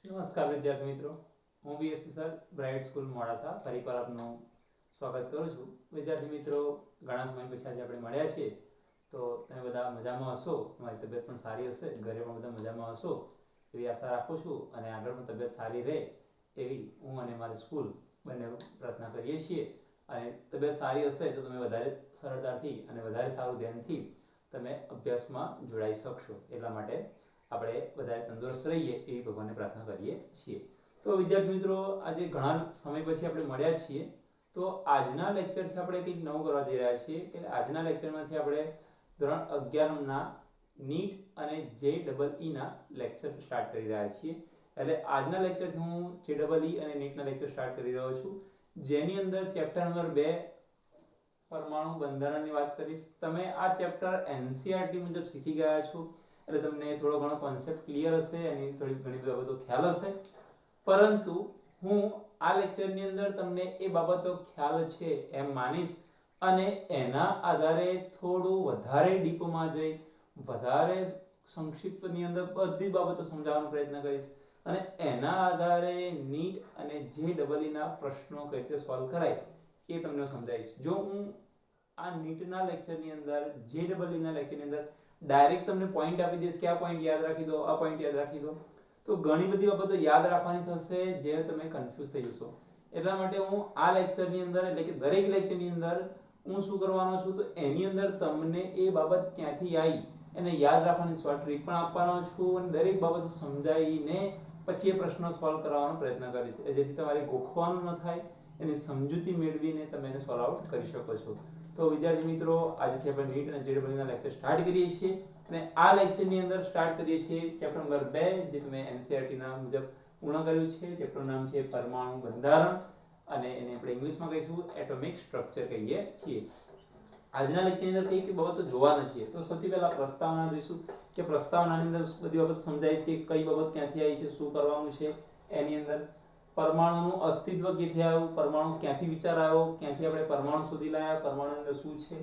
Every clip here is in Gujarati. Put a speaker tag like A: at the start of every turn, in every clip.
A: નમસ્કાર વિદ્યાર્થી મિત્રો, હું BSc sir bright school Modasa ફરીવાર આપનું સ્વાગત કરું છું. વિદ્યાર્થી મિત્રો, ઘણા સમય પછી આજે આપણે મળ્યા છીએ, તો તમે બધા મજામાં હશો, તમારી તબિયત પણ સારી હશે, ઘરે પણ બધા મજામાં હશો એવી આશા રાખું છું. અને આગળ પણ તબિયત સારી રહે એવી હું અને મારી સ્કૂલ બંને પ્રાર્થના કરીએ છીએ. અને તબિયત સારી હશે તો તમે વધારે સરળતાથી અને વધારે સારું ધ્યાનથી તમે અભ્યાસમાં જોડાઈ શકશો. એટલા માટે આપણે વધારે તંદુરસ્ત રહીએ એવી ભગવાનને પ્રાર્થના કરીએ છીએ. તો વિદ્યાર્થી મિત્રો, આજે ઘણા સમય પછી આપણે મળ્યા છીએ, તો આજના લેક્ચરથી આપણે કંઈક નવું કરવા જઈ રહ્યા છીએ કે આજના લેક્ચરમાંથી આપણે ધોરણ 11ના નીટ અને JEE ના લેક્ચર સ્ટાર્ટ કરી રહ્યા છીએ. એટલે આજના લેક્ચરથી હું JEE અને નીટના લેક્ચર સ્ટાર્ટ કરી રહ્યો છું, જેની અંદર ચેપ્ટર નંબર 2 પરમાણુ બંધારણની વાત કરીશ. તમે આ ચેપ્ટર NCERT મુજબ શીખી ગયા છો એટલે તમને થોડો ઘણો કોન્સેપ્ટ ક્લિયર હશે અને થોડી ઘણી બાબતો ખ્યાલ હશે. પરંતુ હું આ લેક્ચરની અંદર તમને એ બાબતો ખ્યાલ છે એમ માનીશ અને એના આધારે થોડું વધારે ડીપમાં જઈ વધારે સંક્ષિપ્તની અંદર બધી બાબતો સમજાવવાનો પ્રયત્ન કરીશ અને એના આધારે નીટ અને JEE ના પ્રશ્નો કઈ રીતે સોલ્વ કરાય એ તમને સમજાવીશ. જો હું આ નીટના લેક્ચરની અંદર JEE ના લેક્ચરની અંદર ડાયરેક્ટ તમને પોઈન્ટ આપી દઈશ કે આ પોઈન્ટ યાદ રાખી દો, આ પોઈન્ટ યાદ રાખી દો, તો ઘણી બધી બાબતો યાદ રાખવાની થશે જે તમે કન્ફ્યુઝ થઈ જશો. એટલા માટે હું આ લેક્ચરની અંદર એટલે કે દરેક લેક્ચરની અંદર હું શું કરવાનો છું, તો એની અંદર તમને એ બાબત ક્યાંથી આવી એને યાદ રાખવાની શોર્ટ ટ્રીક પણ આપવાનો છું અને દરેક બાબત સમજાવીને પછી એ પ્રશ્નો સોલ્વ કરવાનો પ્રયત્ન કરીશ, જેથી તમારે ગોખવાનું ન થાય, એની સમજૂતી મેળવીને તમે એને સોલ્વ આઉટ કરી શકો છો. તો વિદ્યાર્થી મિત્રો, આજથી આપણે નીટ અને JEE ના લેક્ચર સ્ટાર્ટ કરીએ છીએ અને આ લેક્ચરની અંદર સ્ટાર્ટ કરીએ છીએ ચેપ્ટર નંબર 2, જે તમે NCERT ના મુજબ પૂર્ણ કર્યું છે. ચેપ્ટરનું નામ છે પરમાણુ બંધારણ અને એને આપણે ઇંગ્લિશમાં કહીશું એટોમિક સ્ટ્રક્ચર કહીએ છીએ. આજના લેક્ચરની અંદર કઈ બાબતો જોવાના છે, તો સૌથી પહેલા પ્રસ્તાવના જોઈશું કે પ્રસ્તાવનાની અંદર બધી બાબત સમજાઈશ કે કઈ બાબત ક્યાંથી આવી છે, શું કરવાનું છે. એની અંદર પરમાણુનું અસ્તિત્વ ક્યાંથી આવ્યું, પરમાણુ ક્યાંથી વિચાર આવ્યો, ક્યાંથી આપણે પરમાણુ શોધી લાયા, પરમાણુની અંદર શું છે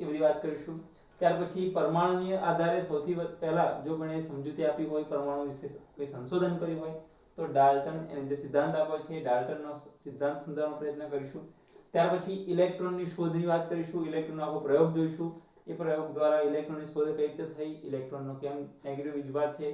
A: એ બધી વાત કરીશું. ત્યાર પછી પરમાણુની આધારે સૌથી પહેલા જો કોણે સમજૂતી આપી હોય, પરમાણુ વિશે કોઈ સંશોધન કર્યું હોય, તો ડાલ્ટન એને જે સિદ્ધાંત આપ્યો છે ડાલ્ટનનો સિદ્ધાંત સમજાવવાનો પ્રયત્ન કરીશું. ત્યાર પછી ઇલેક્ટ્રોનની શોધની વાત કરીશું, ઇલેક્ટ્રોનનો આખો પ્રયોગ જોઈશું, એ પ્રયોગ દ્વારા ઇલેક્ટ્રોનની શોધ કઈ રીતે થઈ, ઇલેક્ટ્રોનનો કેમ નેગેટિવ વીજભાર છે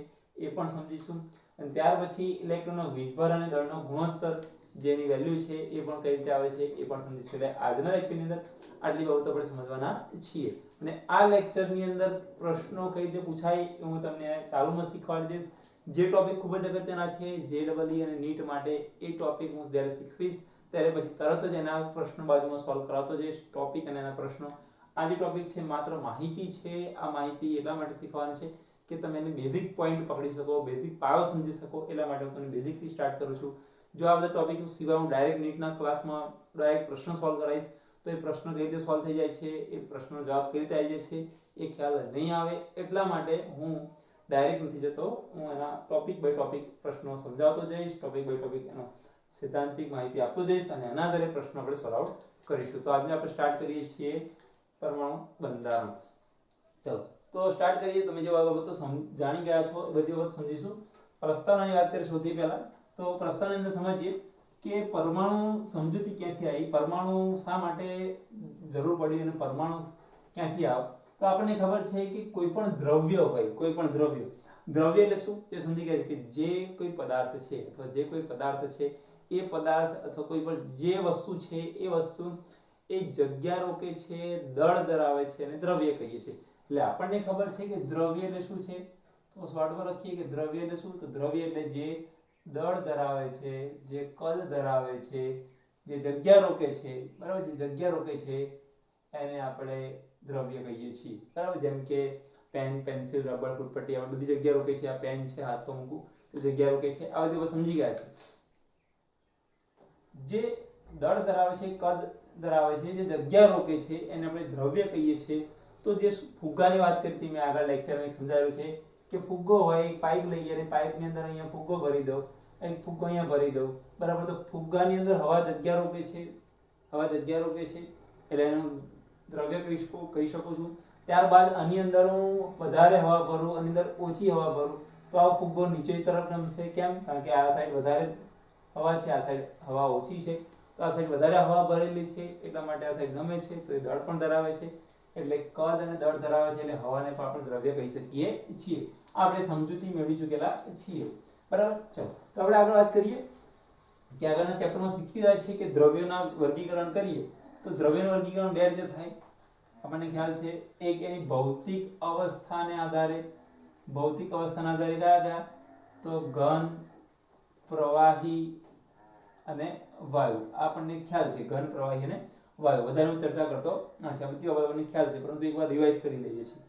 A: એ પણ સમજીશું. અને ત્યાર પછી ઇલેક્ટ્રોનનો વીજભાર અને દળનો ગુણોત્તર જેની વેલ્યુ છે એ પણ કઈ રીતે આવે છે એ પણ સમજીશું. એટલે આજના લેક્ચરની અંદર આટલી બાબતો આપણે સમજવાના છીએ અને આ લેક્ચરની અંદર પ્રશ્નો કઈ રીતે પૂછાય એ હું તમને ચાલુમાં શીખવાડી દઈશ. જે ટોપિક ખૂબ જ અગત્યના છે JEE અને નીટ માટે, એ ટોપિક હું જ્યારે શીખવીશ ત્યારે પછી તરત જ એના પ્રશ્નો બાજુમાં સોલ્વ કરાવતો જઈશ, ટોપિક અને એના પ્રશ્નો. આ જે ટોપિક છે માત્ર માહિતી છે. આ માહિતી એટલા માટે શીખવાની છે કે તમે એને બેઝિક પોઈન્ટ પકડી શકો, બેઝિક પાયો સમજી શકો, એટલા માટે હું તમને બેઝિકથી સ્ટાર્ટ કરું છું. જો આ બધા ટોપિક સિવાય હું ડાયરેક્ટ નીટના ક્લાસમાં ડાયરેક્ટ પ્રશ્ન સોલ્વ કરાવીશ તો એ પ્રશ્ન કઈ રીતે સોલ્વ થઈ જાય છે, એ પ્રશ્નનો જવાબ કઈ રીતે આવી જાય છે એ ખ્યાલ નહીં આવે. એટલા માટે હું ડાયરેક્ટ નથી જતો, હું એના ટોપિક બાય ટોપિક પ્રશ્નો સમજાવતો જઈશ, ટોપિક બાય ટોપિક એનો સિદ્ધાંતિક માહિતી આપતો જઈશ અને એના આધારે પ્રશ્નો આપણે સોલ્વ આઉટ કરીશું. તો આજે આપણે સ્ટાર્ટ કરીએ છીએ પરમાણુ બંધારણ. ચલો તો સ્ટાર્ટ કરીએ. તમે જે બાબતો જાણી ગયા છો એ બધી બાબત સમજીશું. પ્રસ્તાવનાની વાત કરીએ સૌથી પહેલા. તો પ્રસ્તાવનાની અંદર સમજીએ કે પરમાણુ સમજૂતી ક્યાંથી આવી, પરમાણુ શા માટે જરૂર પડી અને પરમાણુ ક્યાંથી આવે. તો આપણને ખબર છે કે કોઈ પણ દ્રવ્ય હોય, કોઈ પણ દ્રવ્ય એટલે શું તે સમજી ગયા છે કે જે કોઈ પદાર્થ છે અથવા જે કોઈ પદાર્થ છે એ પદાર્થ અથવા કોઈ પણ જે વસ્તુ છે એ વસ્તુ એ જગ્યા રોકે છે, દળ ધરાવે છે અને દ્રવ્ય કહીએ છીએ. એટલે આપણને ખબર છે કે દ્રવ્ય એટલે શું છે, તો શોર્ટમાં લખીએ કે દ્રવ્ય એટલે શું, તો દ્રવ્ય એટલે જે દળ ધરાવે છે, જે કદ ધરાવે છે, જે જગ્યા રોકે છે, બરાબર, જે જગ્યા રોકે છે એને આપણે દ્રવ્ય કહીએ છીએ. બરાબર, જેમ કે પેન, પેન્સિલ, રબર, ફૂટપટ્ટી આ બધી જગ્યા રોકે છે. આ પેન છે, હાથ તો મૂકું તો જગ્યા રોકે છે. આ બધી સમજી ગયા છે. જે દળ ધરાવે છે, કદ ધરાવે છે, જે જગ્યા રોકે છે એને આપણે દ્રવ્ય કહીએ છીએ. તો જે ફુગ્ગાની વાત કરી હતી મેં આગળ લેક્ચરમાં સમજાવ્યું છે કે ફુગ્ગો હોય, એક પાઇપ લઈએ અને પાઇપની અંદર અહીંયા ફુગ્ગો ભરી દઉં, એક ફુગ્ગો અહીંયા ભરી દઉં, બરાબર. તો ફુગ્ગાની અંદર હવા જગ્યા રોકે છે, હવા જગ્યા રોકે છે એટલે એનું દ્રવ્ય કહી શકું છું. ત્યારબાદ આની અંદર હું વધારે હવા ભરું, આની અંદર ઓછી હવા ભરું तो आ फुग्गो नीचे तरफ नमશે કેમ કારણ કે આ સાઈડ વધારે હવા છે આ સાઈડ હવા ઓછી છે તો આ સાઈડ વધારે હવા ભરેલી છે એટલા માટે આ સાઈડ નમે છે તો એ દળ પણ ધરાવે છે એટલે કદ અને દળ ધરાવે છે એટલે હવાને પણ આપણે દ્રવ્ય કહી શકીએ છીએ આપણે સમજૂતી મેળવી ચૂકેલા છીએ બરાબર ચલો તો આપણે આગળ વાત કરીએ કે આગળના ચેપ્ટરમાં શીખી રહ્યા છીએ કે દ્રવ્યોના વર્ગીકરણ કરીએ તો દ્રવ્યનું વર્ગીકરણ બે રીતે થાય આપણને ખ્યાલ છે એક એની ભૌતિક અવસ્થાને આધારે કયા કયા તો ઘન પ્રવાહી અને વાયુ આપણને ખ્યાલ છે ઘન પ્રવાહી અને વાયુ વધારે હું ચર્ચા કરતો નથી આ બધી બાબતોને ખ્યાલ છે પરંતુ એકવાર રિવાઇઝ કરી લઈએ છીએ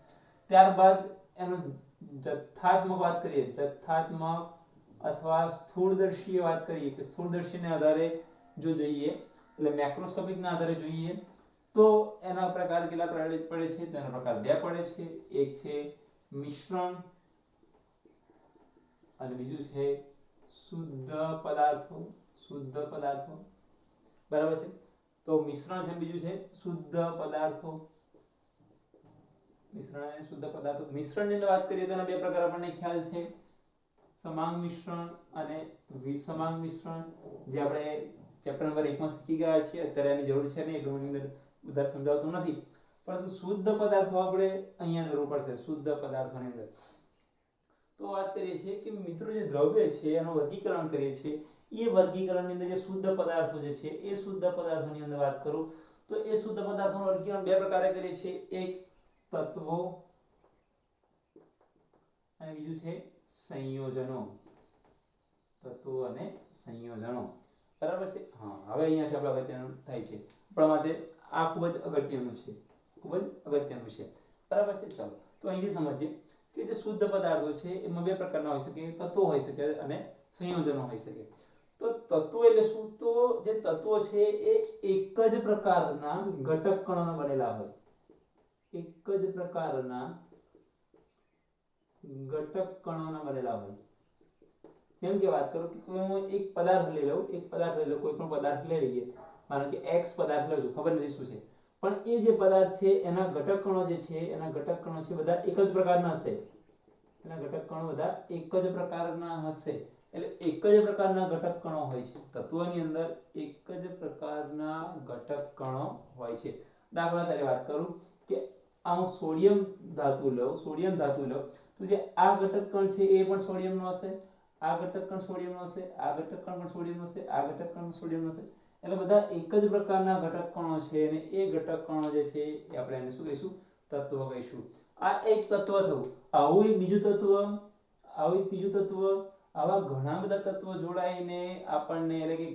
A: ત્યારબાદ એનું જથ્થાત્મક વાત કરીએ જથ્થાત્મક અથવા સ્થૂળદર્શીય વાત કરીએ કે સ્થૂળદર્શીને આધારે જો જોઈએ એટલે મેક્રોસ્કોપિકના આધારે જોઈએ તો એના પ્રકાર કેટલા પડે છે તેનો પ્રકાર બે પડે છે એક છે મિશ્રણ અને બીજું છે શુદ્ધ પદાર્થો બરાબર છે તો મિશ્રણ છે બીજું છે શુદ્ધ પદાર્થો મિશ્રણની અંદર વાત કરીએ તો એના બે પ્રકાર આપણને ખ્યાલ છે સમાંગ મિશ્રણ અને વિસમાંગ મિશ્રણ જે આપણે ચેપ્ટર નંબર 1 માં શીખી ગયા છીએ અત્યારે એની જરૂર છે નહીં એટલે હું અંદર વધારે સમજાવતું નથી પરંતુ શુદ્ધ પદાર્થો આપણે અહીંયા જરૂર પડશે શુદ્ધ પદાર્થોની અંદર તો વાત કરીએ છીએ કે મિત્રો જે દ્રવ્ય છે એનું વર્ગીકરણ કરીએ છીએ એ વર્ગીકરણની અંદર જે શુદ્ધ પદાર્થો જે છે એ શુદ્ધ પદાર્થોની અંદર વાત કરું તો એ શુદ્ધ પદાર્થોનું વર્ગીકરણ બે પ્રકારે કરીએ છીએ એક તત્વો અને બીજું છે સંયોજનો તત્વો અને સંયોજનો બરાબર છે હા હવે અહીંયાથી આપણે અગત્યનું થાય છે આપણા માટે આ ખૂબ જ અગત્યનું છે બરાબર છે ચાલો તો અહીંથી સમજીએ કે જે શુદ્ધ પદાર્થો છે એમાં બે પ્રકારના હોઈ શકે તત્વો હોઈ શકે અને સંયોજનો હોઈ શકે તો તત્વો એટલે શું તો જે તત્વો છે એ એક જ પ્રકારના ઘટક કણોના બનેલા હોય જેમ કે વાત કરું કે હું એક પદાર્થ લઈ લઉં કોઈ પણ પદાર્થ લઈ લઈએ માનો કે x પદાર્થ લઉં છું ખબર નથી શું છે પણ એ જે પદાર્થ છે એના ઘટક કણો જે છે બધા એક જ પ્રકારના હશે એટલે એક જ પ્રકારના ઘટક કણો હોય છે તત્વની અંદર એક જ પ્રકારના ઘટક કણો હોય છે દાખલા તરીકે વાત કરું કે આ હું સોડિયમ ધાતુ લઉં તો જે આ ઘટક કણ છે એ પણ સોડિયમનો હશે આ ઘટક કણ સોડિયમનો હશે આ ઘટક કણ પણ સોડિયમનો હશે આ ઘટક કણ સોડિયમનો હશે એટલે બધા એક જ પ્રકારના ઘટક કણો છે અને એ ઘટક કણો જે છે એ આપણે એને શું કહીશું તત્વ કહીશું આ એક તત્વ થયું આવું એક બીજું તત્વ ત્રીજું તત્વ આવા ઘણા બધા તત્વો જોડાઈને આપણને એટલે કે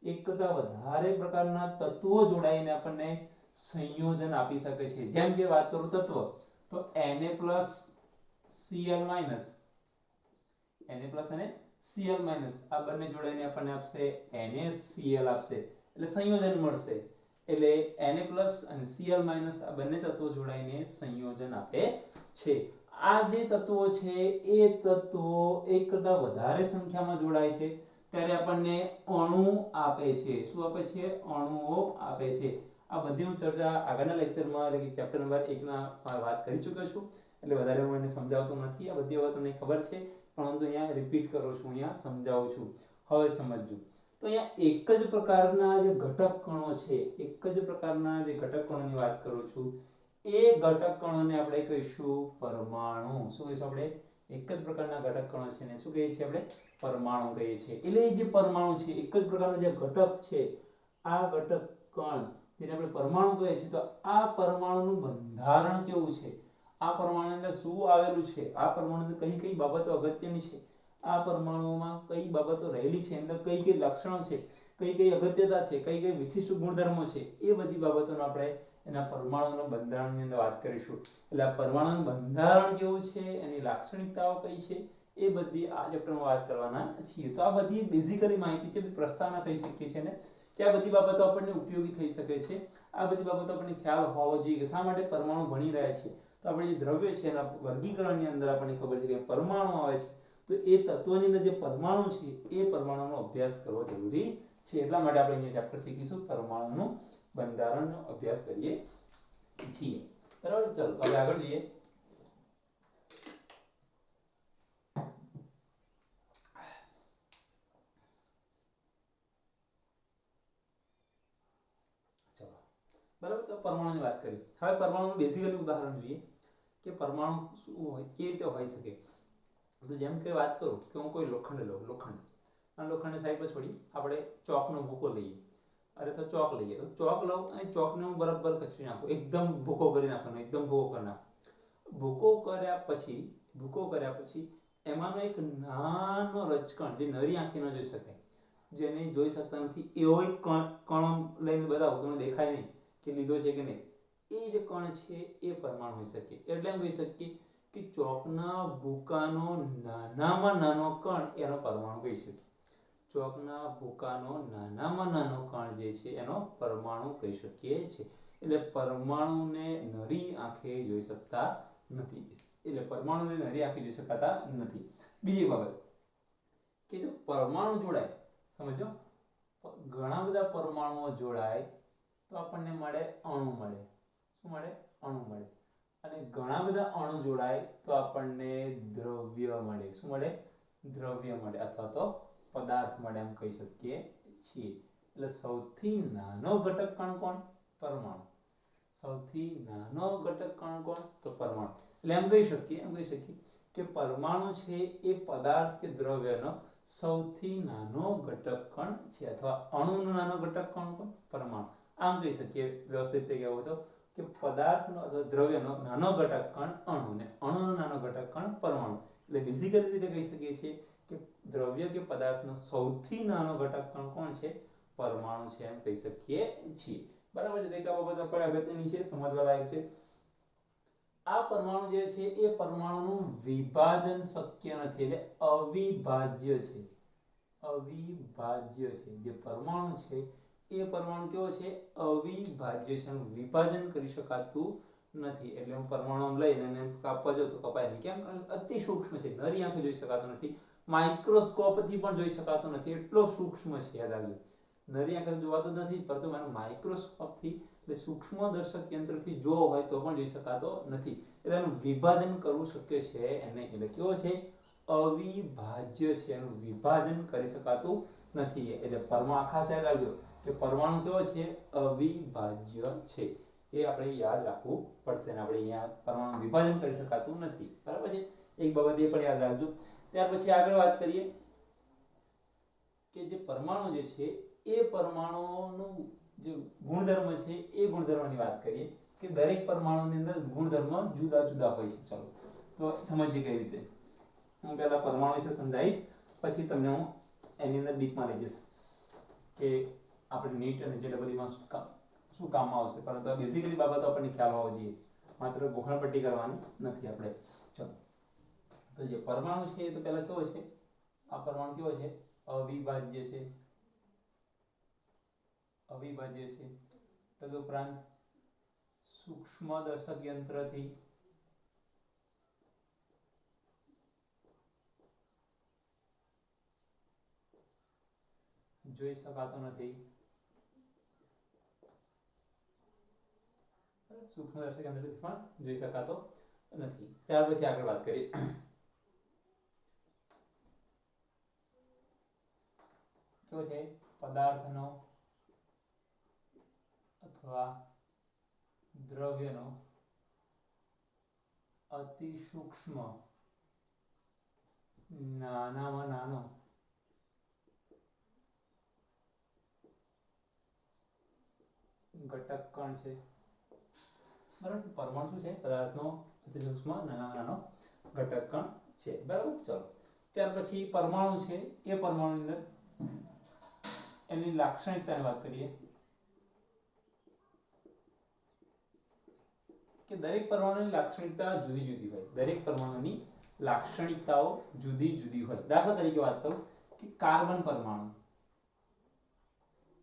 A: એક કરતા વધારે પ્રકારના તત્વો જોડાઈને આપણને સંયોજન આપી શકે છે જેમ કે વાત કરું તત્વ તો Na+Cl- અને Cl- આ બંને જોડાઈને આપણને આપશે NaCl આપશે એટલે સંયોજન મળશે એટલે Na+ અને Cl- આ બંને તત્વો જોડાઈને સંયોજન આપે છે આ જે તત્વો છે એ તત્વો એક કરતા વધારે સંખ્યામાં જોડાય છે ત્યારે આપણને અણુ આપે છે શું આપે છે અણુઓ આપે છે આ બધી હું ચર્ચા આગળના લેક્ચરમાં એટલે કે ચેપ્ટર નંબર 1 ના વાત કરી ચૂક્યો છું એટલે વધારે હું એને સમજાવતો નથી આ બધી વાત તમને ખબર છે પરંતુ અહીંયા રિપીટ કરું છું અહીંયા સમજાવું છું હવે સમજજો તો અહીંયા એક જ પ્રકારના જે ઘટક કણો છે ની વાત કરું છું એ ઘટક કણોને આપણે કહીશું પરમાણુ શું કહીશું આપણે એક જ પ્રકારના ઘટક કણો છે ને શું કહીએ છીએ આપણે પરમાણુ કહીએ છીએ એટલે જે પરમાણુ છે એક જ પ્રકારનો જે ઘટક છે આ ઘટક કણ જેને આપણે પરમાણુ કહીએ છીએ તો આ પરમાણુનું બંધારણ કેવું છે આ પરમાણુની અંદર શું આવેલું છે આ પરમાણુની અંદર કઈ બાબતો અગત્યની છે આ પરમાણુઓમાં કઈ બાબતો રહેલી છે અંદર કઈ લક્ષણો છે કઈ અગત્યતા છે કઈ વિશિષ્ટ ગુણધર્મો છે એ બધી બાબતોનો આપણે એના પરમાણુના બંધારણની અંદર વાત કરીશું એટલે આ પરમાણુનું બંધારણ કેવું છે એની લાક્ષણિકતાઓ કઈ છે એ બધી આ ચેપ્ટરમાં વાત કરવાના છીએ તો આ બધી બેઝિકલી માહિતી છે પ્રસ્તાવના કહી શકીએ છીએ ને કે આ બધી બાબતો આપણને ઉપયોગી થઈ શકે છે આ બધી બાબતો આપણને ખ્યાલ હોવો જોઈએ કે શા માટે પરમાણુ ભણી રહ્યા છે તો આપણે જે દ્રવ્ય છે એના વર્ગીકરણની અંદર આપણને ખબર છે કે પરમાણુ આવે છે તો એ તત્વની અંદર જે પરમાણુ છે એ પરમાણુનો અભ્યાસ કરવો જરૂરી છે એટલા માટે આપણે અહીંયા ચેપ્ટર શીખીશું પરમાણુનું બંધારણનો અભ્યાસ કરીએ છીએ બરાબર ચલો હવે આગળ જોઈએ परमाणुની વાત કરી। હવે પરમાણુનું બેઝિકલી ઉદાહરણ જોઈએ કે પરમાણુ શું હોય, કેવી રીતે હોઈ શકે। તો જેમ કે વાત કરું કે હું કોઈ લોખંડ લઉં, લોખંડ અને લોખંડને સાઈડ પર છોડી આપણે ચોકનો ભૂકો લઈએ, અરે તો ચોક લઈએ, તો ચોક લઉં અને ચોકને હું બરાબર કચરી નાખું, એકદમ ભૂકો કરી નાખવાનો, એકદમ ભૂકો કરી નાખું। ભૂકો કર્યા પછી એમાંનો એક નાનો રજકણ જે નરી આંખે ન જોઈ શકાય, જેને જોઈ શકતા નથી એવો એક કણ લઈને બતાવો, તમને દેખાય નહીં કે લીધો છે કે નહીં, એ જે કણ છે એ પરમાણુ હોઈ શકે। એટલે એમ કહી શકીએ કે ચોકના ભૂકાનો નાનામાં નાનો કણ એનો પરમાણુ કહી શકીએ। ચોકના ભૂકાનો નાનામાં નાનો કણ જે છે એનો પરમાણુ કહી શકીએ છીએ। એટલે પરમાણુને નરી આંખે જોઈ શકતા નથી, એટલે પરમાણુને નરી આંખે જોઈ શકાતા નથી। બીજી બાબત કે જો પરમાણુ જોડાય, સમજો ઘણા બધા પરમાણુઓ જોડાય તો આપણને મળે અણુ મળે। શું મળે? અણુ મળે। અને ઘણા બધા અણુ જોડાય તો આપણને દ્રવ્ય મળે। શું મળે? દ્રવ્ય મળે અથવા તો પદાર્થ મળે એમ કહી શકીએ છીએ। એટલે સૌથી નાનો ઘટક કણ કોણ? પરમાણુ। સૌથી નાનો ઘટક કણ કોણ? તો પરમાણુ। એટલે એમ કહી શકીએ કે પરમાણુ છે એ પદાર્થ કે દ્રવ્યનો સૌથી નાનો ઘટક કણ છે, અથવા અણુનો નાનો ઘટક કણ કોણ? પરમાણુ। આમ કહી શકીએ વ્યવસ્થિત રીતે કહેવું તો કે પદાર્થનો અથવા દ્રવ્યનો નાનો ઘટક કણ અણુ ને અણુનો નાનો ઘટક કણ પરમાણુ। એટલે બેઝિકલી રીતે કહી શકીએ છીએ કે દ્રવ્ય કે પદાર્થનો સૌથી નાનો ઘટક કણ કોણ છે? પરમાણુ છે એમ કહી શકીએ છીએ। બરાબર છે? તો આ બાબત આપણે અગત્યની છે, સમજવા લાયક છે। આ પરમાણુ જે છે એ પરમાણુનું વિભાજન શક્ય નથી, એટલે અવિભાજ્ય છે। અવિભાજ્ય છે જે પરમાણુ છે એ પરમાણુ કેવો છે? અવિભાજ્ય છે, એનું વિભાજન કરી શકાતું નથી। એટલે હું પરમાણુ લઈને એને કાપવા જાઉં તો કપાય નહીં, કેમ? કારણ અતિ સૂક્ષ્મ છે, નરી આંખે જોઈ શકાતો નથી, માઇક્રોસ્કોપથી પણ જોઈ શકાતો નથી, એટલો સૂક્ષ્મ છે, યાદ રાખજો। નરી આંખે જોવાતો નથી, પરંતુ મને માઇક્રોસ્કોપથી એટલે સૂક્ષ્મદર્શક યંત્રથી જોવો હોય તો પણ જોઈ શકાતો નથી, એટલે એનું વિભાજન કરવું શક્ય છે નહીં। એટલે કેવો છે? અવિભાજ્ય છે, એનું વિભાજન કરી શકાતું નથી। એટલે પરમાણુ ખાસ યાદ રાખજો કે પરમાણુ કેવો છે? અવિભાજ્ય છે, એ આપણે યાદ રાખવું પડશે। ને આપણે અહીંયા પરમાણુ વિભાજન કરી શકાતું નથી, બરાબર છે? એક બાબત એ પણ યાદ રાખજો। ત્યાર પછી આગળ વાત કરીએ કે જે પરમાણુ જે છે એ પરમાણુનું જે ગુણધર્મ છે એ ગુણધર્મની વાત કરીએ કે દરેક પરમાણુની અંદર ગુણધર્મ જુદા જુદા હોય છે। ચાલો તો સમજીએ કઈ રીતે। હું પહેલા પરમાણુ વિશે સમજાવીશ, પછી તમને હું એની અંદર ડીપમાં લઈ જઈશ કે આપણે નીટ અને જેડબલઈમાં શું કામમાં આવશે, પરંતુ બેઝિકલી બાબતો આપણને ખ્યાલ હોવો જોઈએ, માત્ર ગોખણપટ્ટી કરવાની નથી આપણે। ચલો તો જે પરમાણુ છે એ તો પહેલા કેવો છે? આ પરમાણુ કેવો છે? અવિભાજ્ય છે। અવિભાજ્ય છે તદુપરાંત સૂક્ષ્મદર્શક યંત્રથી જોઈ શકાતો નથી। સૂક્ષ્મદર્શક યંત્રથી પણ જોઈ શકાતો નથી। ત્યાર પછી આગળ વાત કરીએ કેવો છે? પદાર્થનો અથવા દ્રવ્યનો અતિ સૂક્ષ્મ નાનામાં નાનો ઘટક કણ છે। બરાબર? પરમાણુ શું છે? પદાર્થનો અતિ સૂક્ષ્મ નાનામાં નાનો ઘટક કણ છે, બરાબર? ચલો ત્યાર પછી પરમાણુ છે એ પરમાણુની અંદર એની લાક્ષણિકતાની વાત કરીએ કે દરેક પરમાણુની લાક્ષણિકતા જુદી જુદી હોય। દરેક પરમાણુની લાક્ષણિકતાઓ જુદી જુદી હોય। દાખલા તરીકે વાત કરું કે કાર્બન પરમાણુ,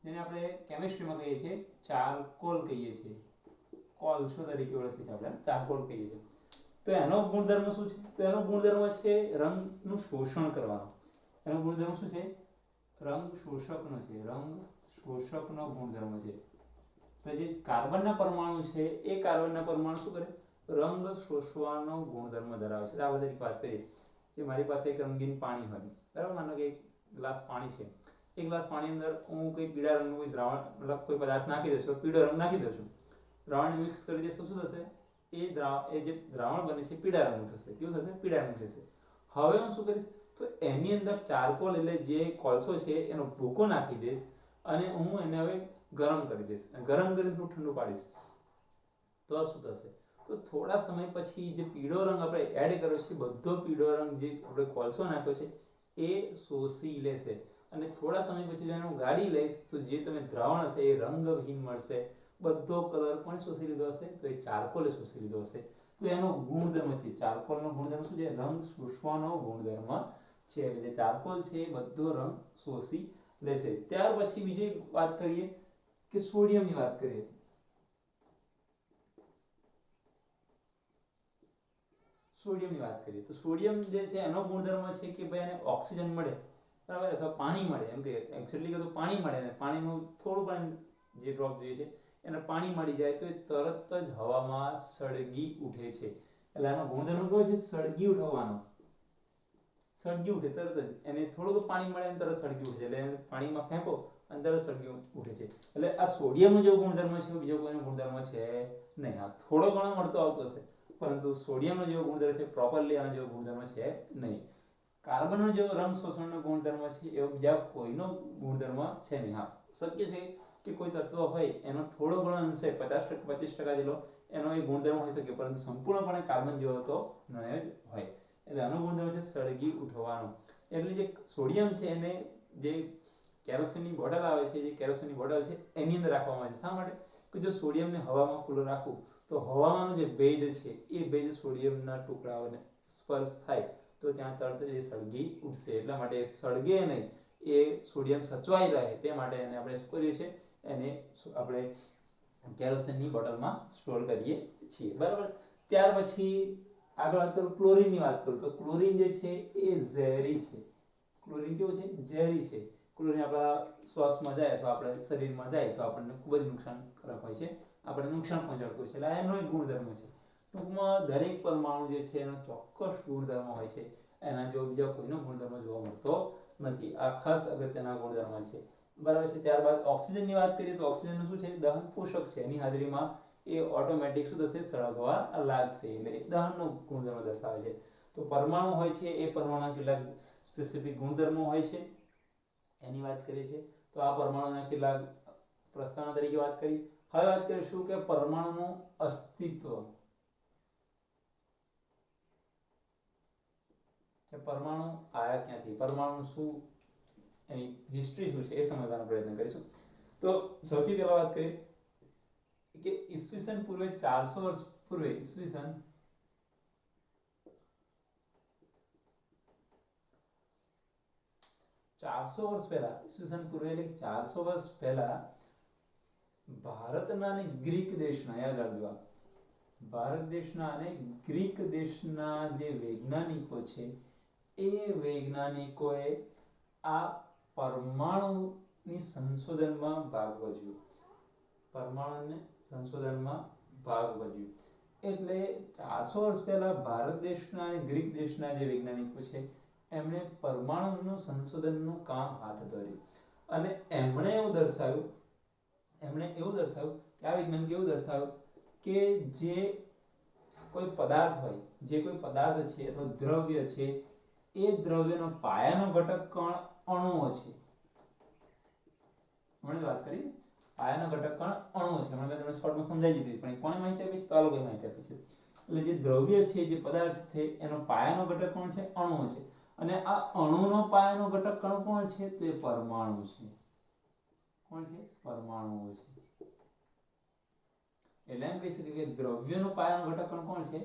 A: જેને આપણે કેમિસ્ટ્રીમાં કહીએ છીએ ચારકોલ કહીએ છીએ, કોલસો તરીકે ઓળખીએ છીએ, આપણે ચારકોલ કહીએ છીએ। તો એનો ગુણધર્મ શું છે? તો એનો ગુણધર્મ છે રંગનું શોષણ કરવાનો। એનો ગુણધર્મ શું છે? રંગ શોષકનો છે, રંગ શોષકનો ગુણધર્મ છે। તો જે કાર્બનના પરમાણુ છે એ કાર્બનના પરમાણુ શું કરે? રંગ શોષવાનો ગુણધર્મ ધરાવે છે। દાખલા તરીકે વાત કરીએ કે મારી પાસે એક રંગીન પાણી હોય, બરાબર? માનો કે એક ગ્લાસ પાણી છે, એક ગ્લાસ પાણી અંદર હું કોઈ પીળા રંગનું કોઈ દ્રાવણ મતલબ કોઈ પદાર્થ નાખી દઉં છું, પીળો રંગ નાખી દઉં છું, દ્રાવણને મિક્સ કરી દેશો શું થશે? એ જે દ્રાવણ બને છે પીળા રંગનું થશે. કેવું થશે? પીળા રંગનું થશે. હવે હું શું કરીશ? તો એની અંદર ચારકોલ એટલે જે કોલસો છે એનો ભૂકો નાખી દઈશ અને હું એને હવે ગરમ કરી દઈશ. ગરમ કરીને થોડું ઠંડુ પાડીશ. તો શું થશે? તો થોડા સમય પછી જે પીળો રંગ આપણે એડ કર્યો છે, બધો પીળો રંગ જે આપણે કોલસો નાખ્યો છે એ શોષી લેશે અને થોડા સમય પછી જો હું ગાળી લઈશ તો જે તમે દ્રાવણ હશે એ રંગહીન મળશે. બધો કલર પણ શોષી લીધો હશે, તો એ ચારકોલે શોષી લીધો હશે. તો એનો ગુણધર્મ છે, ચારકોલનો ગુણધર્મ શું છે? રંગ શોષવાનો ગુણધર્મ છે. એટલે જે ચારકોલ છે એ બધો રંગ શોષી લેશે. ત્યાર પછી બીજી વાત કરીએ કે સોડિયમની વાત કરીએ. તો સોડિયમ જે છે એનો ગુણધર્મ છે કે ભાઈ એને ઓક્સિજન મળે, બરાબર, અથવા પાણી મળે. એમ કે એક્ચ્યુઅલી તો પાણી મળે ને પાણીનું થોડું પણ જે ડ્રોપ જોઈએ છે એને પાણી મળી જાય તો એ તરત જ હવામાં સળગી ઉઠે છે. એટલે આનો ગુણધર્મ કયો છે? સળગી ઉઠવાનો. સળગી ઉઠે તરત જ. એને થોડું પાણી મળે અને તરત સળગી ઉઠે. એટલે એને પાણીમાં ફેંકો અને તરત સળગી ઉઠે છે. એટલે આ સોડિયમનો જેવો ગુણધર્મ છે બીજો કોઈનો ગુણધર્મ છે નહીં. હા, થોડો ઘણો મળતો આવતો હશે પરંતુ સોડિયમનો જેવો ગુણધર્મ છે પ્રોપરલી આનો જેવો ગુણધર્મ છે નહીં. કાર્બનનો જેવો રંગ શોષણનો ગુણધર્મ છે એવો બીજા કોઈનો ગુણધર્મ છે નહીં. હા, શક્ય છે કે કોઈ તત્વ હોય એનો થોડો ઘણો અંશે 50-25% જેટલો એનો એ ગુણધર્મ હોઈ શકે, પરંતુ સંપૂર્ણપણે કાર્બન જેવો તો ન જ હોય. એટલે આનો ગુણધર્મ છે સળગી ઉઠવાનો. એટલે જે સોડિયમ છે એને જે કેરોસીનની બોટલ આવે છે, જે કેરોસીનની બોટલ છે એની અંદર રાખવામાં આવે છે. શા માટે? કે જો સોડિયમને હવામાં ખુલ્લો રાખવું તો હવામાંનો જે ભેજ છે એ ભેજ સોડિયમના ટુકડાઓને સ્પર્શ થાય તો ત્યાં તરત જ એ સળગી ઉઠશે. એટલા માટે સળગે નહીં, એ સોડિયમ સચવાઈ રહે તે માટે એને આપણે શું કરીએ છીએ? એને આપણે કેરોસીનની બોટલમાં સ્ટોર કરીએ છીએ, બરાબર. ત્યાર પછી આગળ વાત કરું, ક્લોરીનની વાત કરું તો ક્લોરીન જે છે એ ઝેરી છે. ક્લોરીન કેવું છે? ઝેરી છે. ક્લોરીન આપણા શ્વાસમાં જાય અથવા આપણા શરીરમાં જાય તો આપણને ખૂબ જ નુકસાનકારક હોય છે, આપણને નુકસાન પહોંચાડતું હોય છે. એટલે એનો એક ગુણધર્મ છે. ટૂંકમાં દરેક પરમાણુ જે છે એનો ચોક્કસ ગુણધર્મ હોય છે. એના જેવો બીજા કોઈનો ગુણધર્મ જોવા મળતો નથી. આ ખાસ અગત્યના ગુણધર્મ છે, બરાબર છે. ત્યારબાદ ઓક્સિજનની વાત કરીએ તો ઓક્સિજનનું શું છે? દહન પોષક છે. એની હાજરીમાં એ ઓટોમેટિક શું થશે? સળગવા લાગશે. એટલે દહનનો ગુણધર્મ દર્શાવે છે. તો પરમાણુ હોય છે એ પરમાણુના કેટલાક સ્પેસિફિક ગુણધર્મો હોય છે એની વાત કરીએ છીએ. તો આ પરમાણુના કેટલાક પ્રસ્તાવના તરીકે વાત કરી. હવે વાત કરીશું કે પરમાણુનું અસ્તિત્વ, કે પરમાણુ આયા ક્યાંથી, પરમાણુ શું, એની હિસ્ટ્રી શું છે એ સમજવાનો પ્રયત્ન કરીશું. તો સૌથી પહેલા વાત કરીએ કે ઈસવીસન પૂર્વે 400 વર્ષ પૂર્વે, ઈસવીસન 400 વર્ષ પહેલા, ઈસવીસન પૂર્વે એટલે 400 વર્ષ પહેલા ભારતના અને ગ્રીક દેશના, યાદ રાખજો, ભારત દેશના અને ગ્રીક દેશના જે વૈજ્ઞાનિકો છે એ વૈજ્ઞાનિકોએ આ પરમાણુની સંશોધનમાં ભાગ ભજવ્યો. પરમાણુને સંશોધનમાં ભાગ ભજવ્યો. એટલે 400 વર્ષ પહેલા ભારત દેશના અને ગ્રીક દેશના જે વૈજ્ઞાનિકો છે એમણે પરમાણુનું સંશોધનનું કામ હાથ ધર્યું અને એમણે એવું દર્શાવ્યું કે આ વૈજ્ઞાનિક એવું દર્શાવ્યું કે જે કોઈ પદાર્થ હોય, જે કોઈ પદાર્થ છે અથવા દ્રવ્ય છે એ દ્રવ્યનો પાયાનો ઘટક કણ અણુઓ છે. હમણાં વાત કરી પાયાનો ઘટક કણ અણુઓ છે. હમણાં તમને શોર્ટમાં સમજાવી દીધી, પણ કોણે માહિતી આપી છે? તો આ લોકોએ માહિતી આપી છે. એટલે જે દ્રવ્ય છે, જે પદાર્થ છે એનો પાયાનો ઘટક કોણ છે? અણુઓ છે. અને આ અણુનો પાયાનો ઘટક કણ કોણ છે? તો એ પરમાણુ છે. કોણ છે? પરમાણુઓ છે. એટલે એમ કહી શકીએ કે દ્રવ્યનો પાયાનો ઘટક કણ કોણ છે?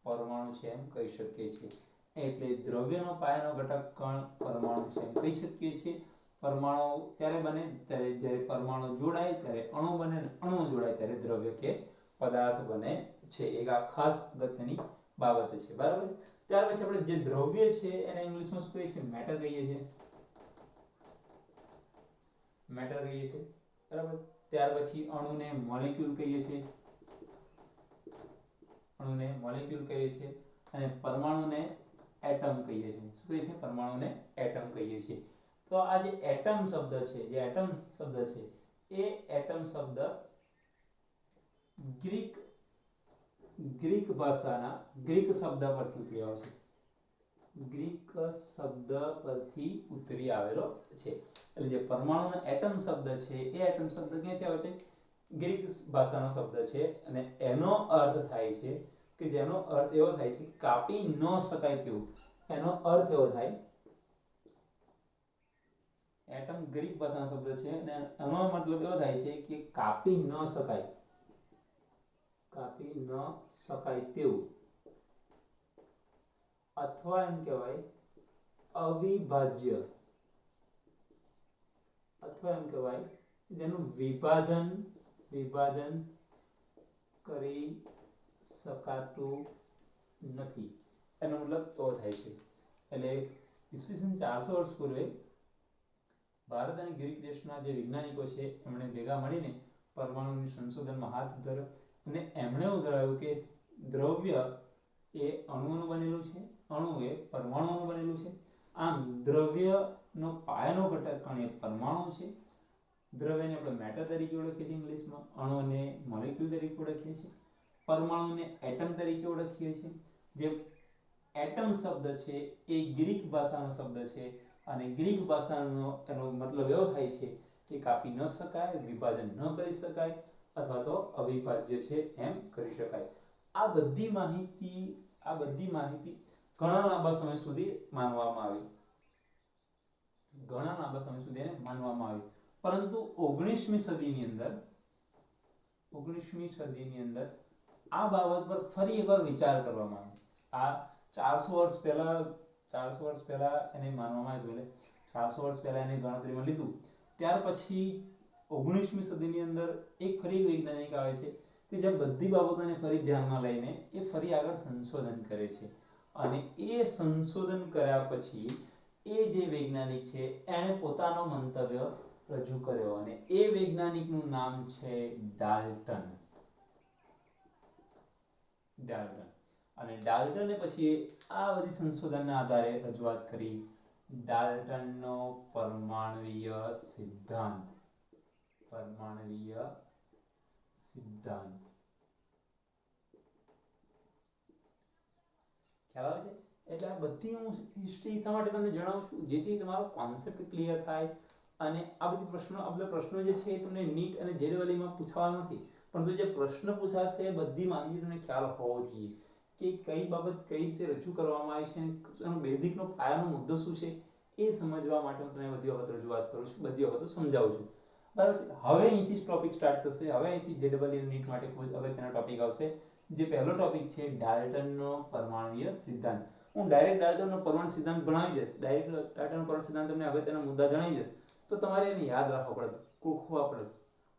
A: પરમાણુ છે, એમ કહી શકીએ છીએ. એટલે દ્રવ્યનો પાયાનો ઘટક કણ પરમાણુ છે એમ કહી શકીએ છીએ. પરમાણુ ત્યારે બને ત્યારે જ્યારે પરમાણુ જોડાય ત્યારે અણુ બને, અને અણુ જોડાય ત્યારે દ્રવ્ય કે પદાર્થ બને છે. એક આ ખાસ અગત્યની બાબત છે, બરાબર. ત્યાર પછી આપણે જે દ્રવ્ય છે એને ઇંગ્લિશમાં શું કહીએ છીએ? મેટર કહીએ છીએ. મેટર કહીએ છીએ, બરાબર. ત્યાર પછી અણુને મોલેક્યુલ કહીએ છીએ. અણુને મોલેક્યુલ કહીએ છીએ અને પરમાણુને એટમ કહીએ છીએ. શું કહીએ છીએ? પરમાણુને એટમ કહીએ છીએ. તો આ જે એટમ શબ્દ છે, એ એટમ શબ્દ ગ્રીક ગ્રીક ભાષાના ગ્રીક શબ્દ પરથી ઉતરી આવ્યો છે. ગ્રીક શબ્દ પરથી ઉતરી આવેલો છે. એટલે જે પરમાણુનો એટમ શબ્દ છે એ એટમ શબ્દ ક્યાંથી આવે છે? ગ્રીક ભાષાનો શબ્દ છે અને એનો અર્થ થાય છે કે જેનો અર્થ એવો થાય છે કે કાપી ન શકાય તેવું. એનો અર્થ એવો થાય, એટમ ગ્રીક ભાષાનો શબ્દ છે અને એનો મતલબ એવો થાય છે કે કાપી ન શકાય, કાપી ન શકાય તેવું, અથવા એમ કહેવાય અવિભાજ્ય, અથવા એમ કહેવાય જેનું વિભાજન કરી શકાતું નથી. એનો મતલબ એવો થાય છે. એટલે ઈસવીસન 400 વર્ષ પૂર્વે ભારત અને ગ્રીક દેશના જે વૈજ્ઞાનિકો છે એમણે ભેગા મળીને પરમાણુનું સંશોધનમાં હાથ ધર્યો અને એમણે એવું જણાવ્યું કે દ્રવ્ય એ અણુઓનું બનેલું છે, અણુ એ પરમાણુઓનું બનેલું છે. આમ દ્રવ્યનો પાયાનો ઘટક કણ એ પરમાણુ છે. દ્રવ્યને આપણે મેટર તરીકે ઓળખીએ છીએ ઇંગ્લિશમાં, અણુને મોલેક્યુલ તરીકે ઓળખીએ છીએ, પરમાણુને એટમ તરીકે ઓળખીએ છીએ. જે એટમ શબ્દ છે એ ગ્રીક ભાષાનો શબ્દ છે અને ગ્રીક ભાષાનો એનો મતલબ એવો થાય છે કે કાપી ન શકાય, વિભાજન ન કરી શકાય અથવા તો અવિભાજ્ય છે એમ કરી શકાય. આ બધી માહિતી ઘણા લાંબા સમય સુધી માનવામાં આવી, પરંતુ 19મી સદીની અંદર આ બાબત પર ફરી એકવાર વિચાર કરવામાં આવ્યો. આ 400 વર્ષ પહેલા એને માનવામાં આવ્યું, એટલે 400 વર્ષ પહેલા એને ગણતરીમાં લીધું. ત્યાર પછી 19મી સદીની અંદર ફરી વૈજ્ઞાનિક આવે છે કે જે બધી બાબતોને ફરી ધ્યાનમાં લઈને એ ફરી આગળ સંશોધન કરે છે અને એ સંશોધન કર્યા પછી એ જે વૈજ્ઞાનિક છે એણે પોતાનો મંતવ્ય રજૂ કર્યો અને એ વૈજ્ઞાનિકનું નામ છે ડાલ્ટન. અને ડાલ્ટને પછી આ બધી સંશોધનના આધારે રજૂઆત કરી ડાલ્ટનનો પરમાણ્વીય સિદ્ધાંત. ખ્યાલ આવે છે? એટલે આ બધી હું હિસ્ટ્રી શા માટે તમને જણાવું છું, જેથી તમારો કોન્સેપ્ટ ક્લિયર થાય અને આ બધા પ્રશ્નો જે છે એ તમને નીટ અને જેડબલઈમાં પૂછવાના નથી, પરંતુ જે પ્રશ્ન પૂછાશે એ બધી માહિતી તમને ખ્યાલ હોવો જોઈએ કે કઈ બાબત કઈ રીતે રજૂ કરવામાં આવી છે, એનો બેઝિકનો પાયાનો મુદ્દો શું છે એ સમજવા માટે હું તમને બધી વખત રજૂઆત કરું છું, બધી વખત સમજાવું છું. બરાબર છે? હવે અહીંથી ટોપિક સ્ટાર્ટ થશે. હવે અહીંથી જેડબલઈ નીટ માટે કોઈ અગત્યનો ટોપિક આવશે. જે પહેલો ટોપિક છે ડાલ્ટનનો પરમાણ્વીય સિદ્ધાંત. હું ડાયરેક્ટ ડાલ્ટનનો પરમાણુ સિદ્ધાંત ભણાવી દે, ડાયરેક્ટ ડાલ્ટનનો પરમાણુ સિદ્ધાંત તમને અગત્યના મુદ્દા જણાવી દે તો તમારે એને યાદ રાખવો પડે, કોખવા પડે.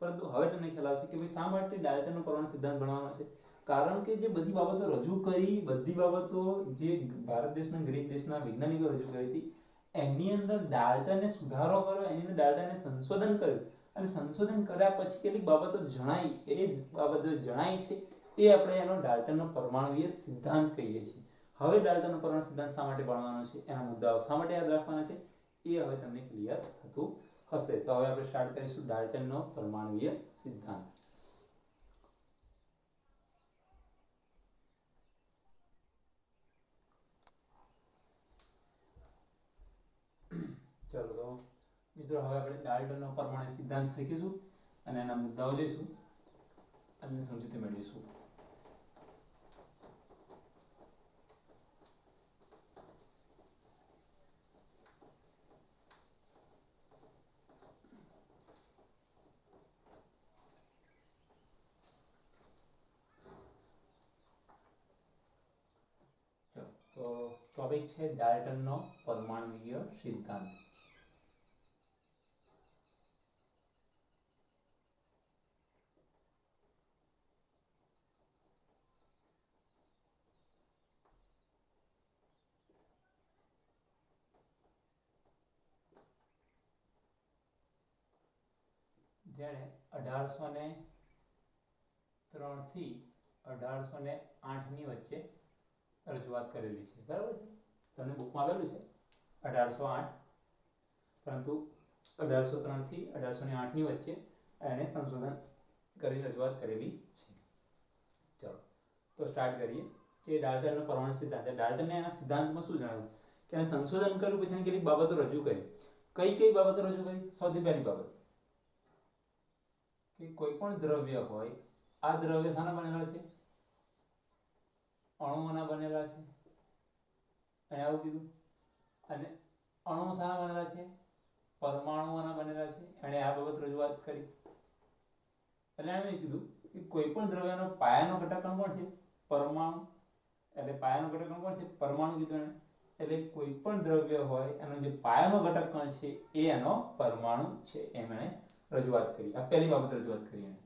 A: પરંતુ હવે તમને ખ્યાલ આવશે કે ભાઈ શા માટે ડાલ્ટનનો પરમાણુ સિદ્ધાંત ભણવાનો છે. કારણ કે જે બધી બાબતો રજૂ કરી, બધી બાબતો જે ભારત દેશના ગ્રીક દેશના વૈજ્ઞાનિકો રજૂ કરી હતી એની અંદર ડાલ્ટને સુધારો કર્યો, એની અંદર ડાલ્ટને સંશોધન કર્યું અને સંશોધન કર્યા પછી કેટલીક બાબતો જણાઈ, એ જ બાબતો જણાઈ છે એ આપણે એનો ડાલ્ટનનો પરમાણ્વીય સિદ્ધાંત કહીએ છીએ. હવે ડાલ્ટનનો પરમાણુ સિદ્ધાંત શા માટે ભણવાનો છે, એના મુદ્દાઓ શા માટે યાદ રાખવાના છે એ હવે તમને ક્લિયર થતું હશે. તો હવે આપણે સ્ટાર્ટ કરીશું ડાલ્ટનનો પરમાણ્વીય સિદ્ધાંત. ચલો તો મિત્રો હવે આપણે ડાલ્ટનનો પરમાણ્વીય સિદ્ધાંત શીખીશું અને એના મુદ્દાઓ જોઈશું અને સમજૂતી મેળવીશું. તો ટોપિક છે ડાલ્ટનનો પરમાણ્વીય સિદ્ધાંત. જેણે 1803 થી 1808 ની વચ્ચે રજૂઆત કરેલી છે. બરાબર છે? તમને બુકમાં આવેલું છે 1808, પરંતુ 1803 થી 1808 ની વચ્ચે એને સંશોધન કરી રજૂઆત કરેલી છે. તો સ્ટાર્ટ કરીએ કે ડાલ્ટનનો પરમાણુ સિદ્ધાંત. ડાલ્ટને એના સિદ્ધાંતમાં શું જણાવ્યું કે એને સંશોધન કર્યું, પછી એને કેટલીક બાબતો રજૂ કરી. કઈ બાબતો રજૂ કરી? સૌથી પહેલી બાબત કે કોઈ પણ દ્રવ્ય હોય, આ દ્રવ્ય શાના બનેલા છે? અણુઓના બનેલા છે. એને આવું કીધું. અને અણુઓ શાના બનેલા છે? પરમાણુઓના બનેલા છે. એણે આ બાબત રજૂઆત કરી. એટલે એણે કીધું કે કોઈ પણ દ્રવ્યનો પાયાનો ઘટક કોણ છે? પરમાણુ. એટલે પાયાનો ઘટક કોણ છે? પરમાણુ કીધું એણે. એટલે કોઈ પણ દ્રવ્ય હોય એનો જે પાયાનો ઘટક કોણ છે એ એનો પરમાણુ છે, એમ એણે રજૂઆત કરી. આ પહેલી બાબત રજૂઆત કરી એણે.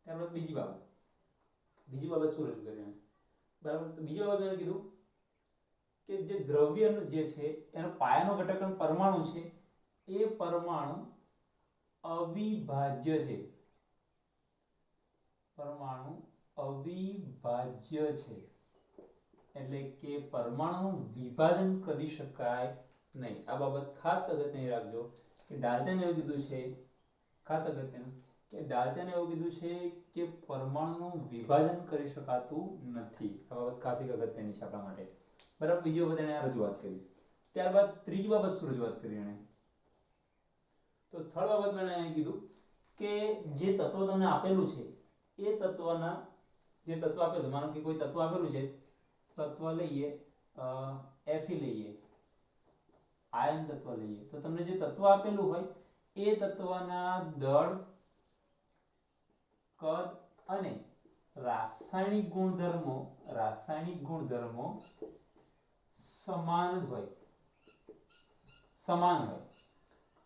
A: ત્યારબાદ બીજી બાબત શું રજૂ કરી એણે? બરાબર. તો બીજી બાબત એણે કીધું કે જે દ્રવ્ય જે છે એનો પાયાનો ઘટક પરમાણુ છે, એ પરમાણુ અવિભાજ્ય છે. પરમાણુ અવિભાજ્ય છે એટલે કે પરમાણુનું વિભાજન કરી શકાય નહીં. આ બાબત ખાસ અગત્યની રાખજો કે ડાલ્ટને એવું કીધું છે, ખાસ અગત્યનું કે ડાલ્ટને એવું કીધું છે કે પરમાણુનું વિભાજન કરી શકાતું નથી. આ બાબત ખાસ અગત્યની છે આપણા માટે. બરાબર. બીજી બાબત એણે રજૂઆત કરી. ત્યારબાદ ત્રીજી બાબત શું રજૂઆત કરી એણે? તો થર્ડ બાબતમાં એણે કીધું કે જે તત્વ તમને આપેલું છે એ તત્વના જે તત્વ આપેલું, માનો કે કોઈ તત્વ આપેલું છે, તત્વ લઈએ Fe લઈએ, આયન તત્વ લઈએ, તો તમને જે તત્વ આપેલું હોય એ તત્વના દળ, કદ અને રાસાયણિક ગુણધર્મો સમાન હોય.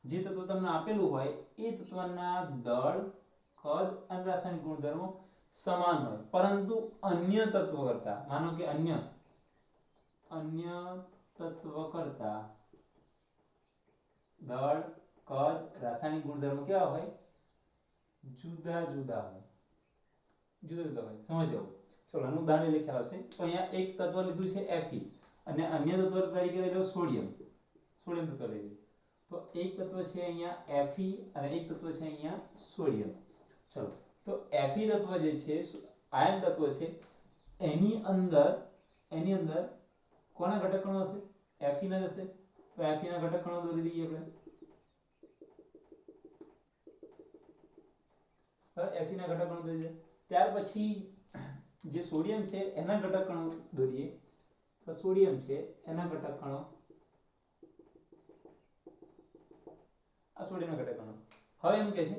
A: જે તત્વ તમને આપેલું હોય એ તત્વના દળ, કદ અને રાસાયણિક ગુણધર્મો સમાન હોય, પરંતુ અન્ય તત્વ કરતા, માનો કે અન્ય તત્વ કરતા દળ, કદ, રાસાયણિક ગુણધર્મો કેવા હોય? જુદા જુદા હોય. સમજો. ચલો આનું ઉદાહરણ લઈ ખ્યાલ આવશે. તો અહીંયા એક તત્વ લીધું છે Fe અને અન્ય તત્વ તરીકે લઈ લો સોડિયમ તત્વ લઈ લો. તો એક તત્વ છે અહીંયા Fe અને એક તત્વ છે અહીંયા સોડિયમ. ચલો, તો Fe તત્વ જે છે, આયન તત્વ છે, એની અંદર કોના ઘટક કણો હશે? Fe ના હશે. તો Fe ના ઘટક કણો દોરી દઈએ આપણે. Fe ના ઘટક કણો દોરી દઈએ. ત્યાર પછી જે સોડિયમ છે એના ઘટક કણો દોરીએ. તો સોડિયમ છે એના ઘટક કણો, આ સોડિયમના ઘટક કણો. હવે એમ કહે છે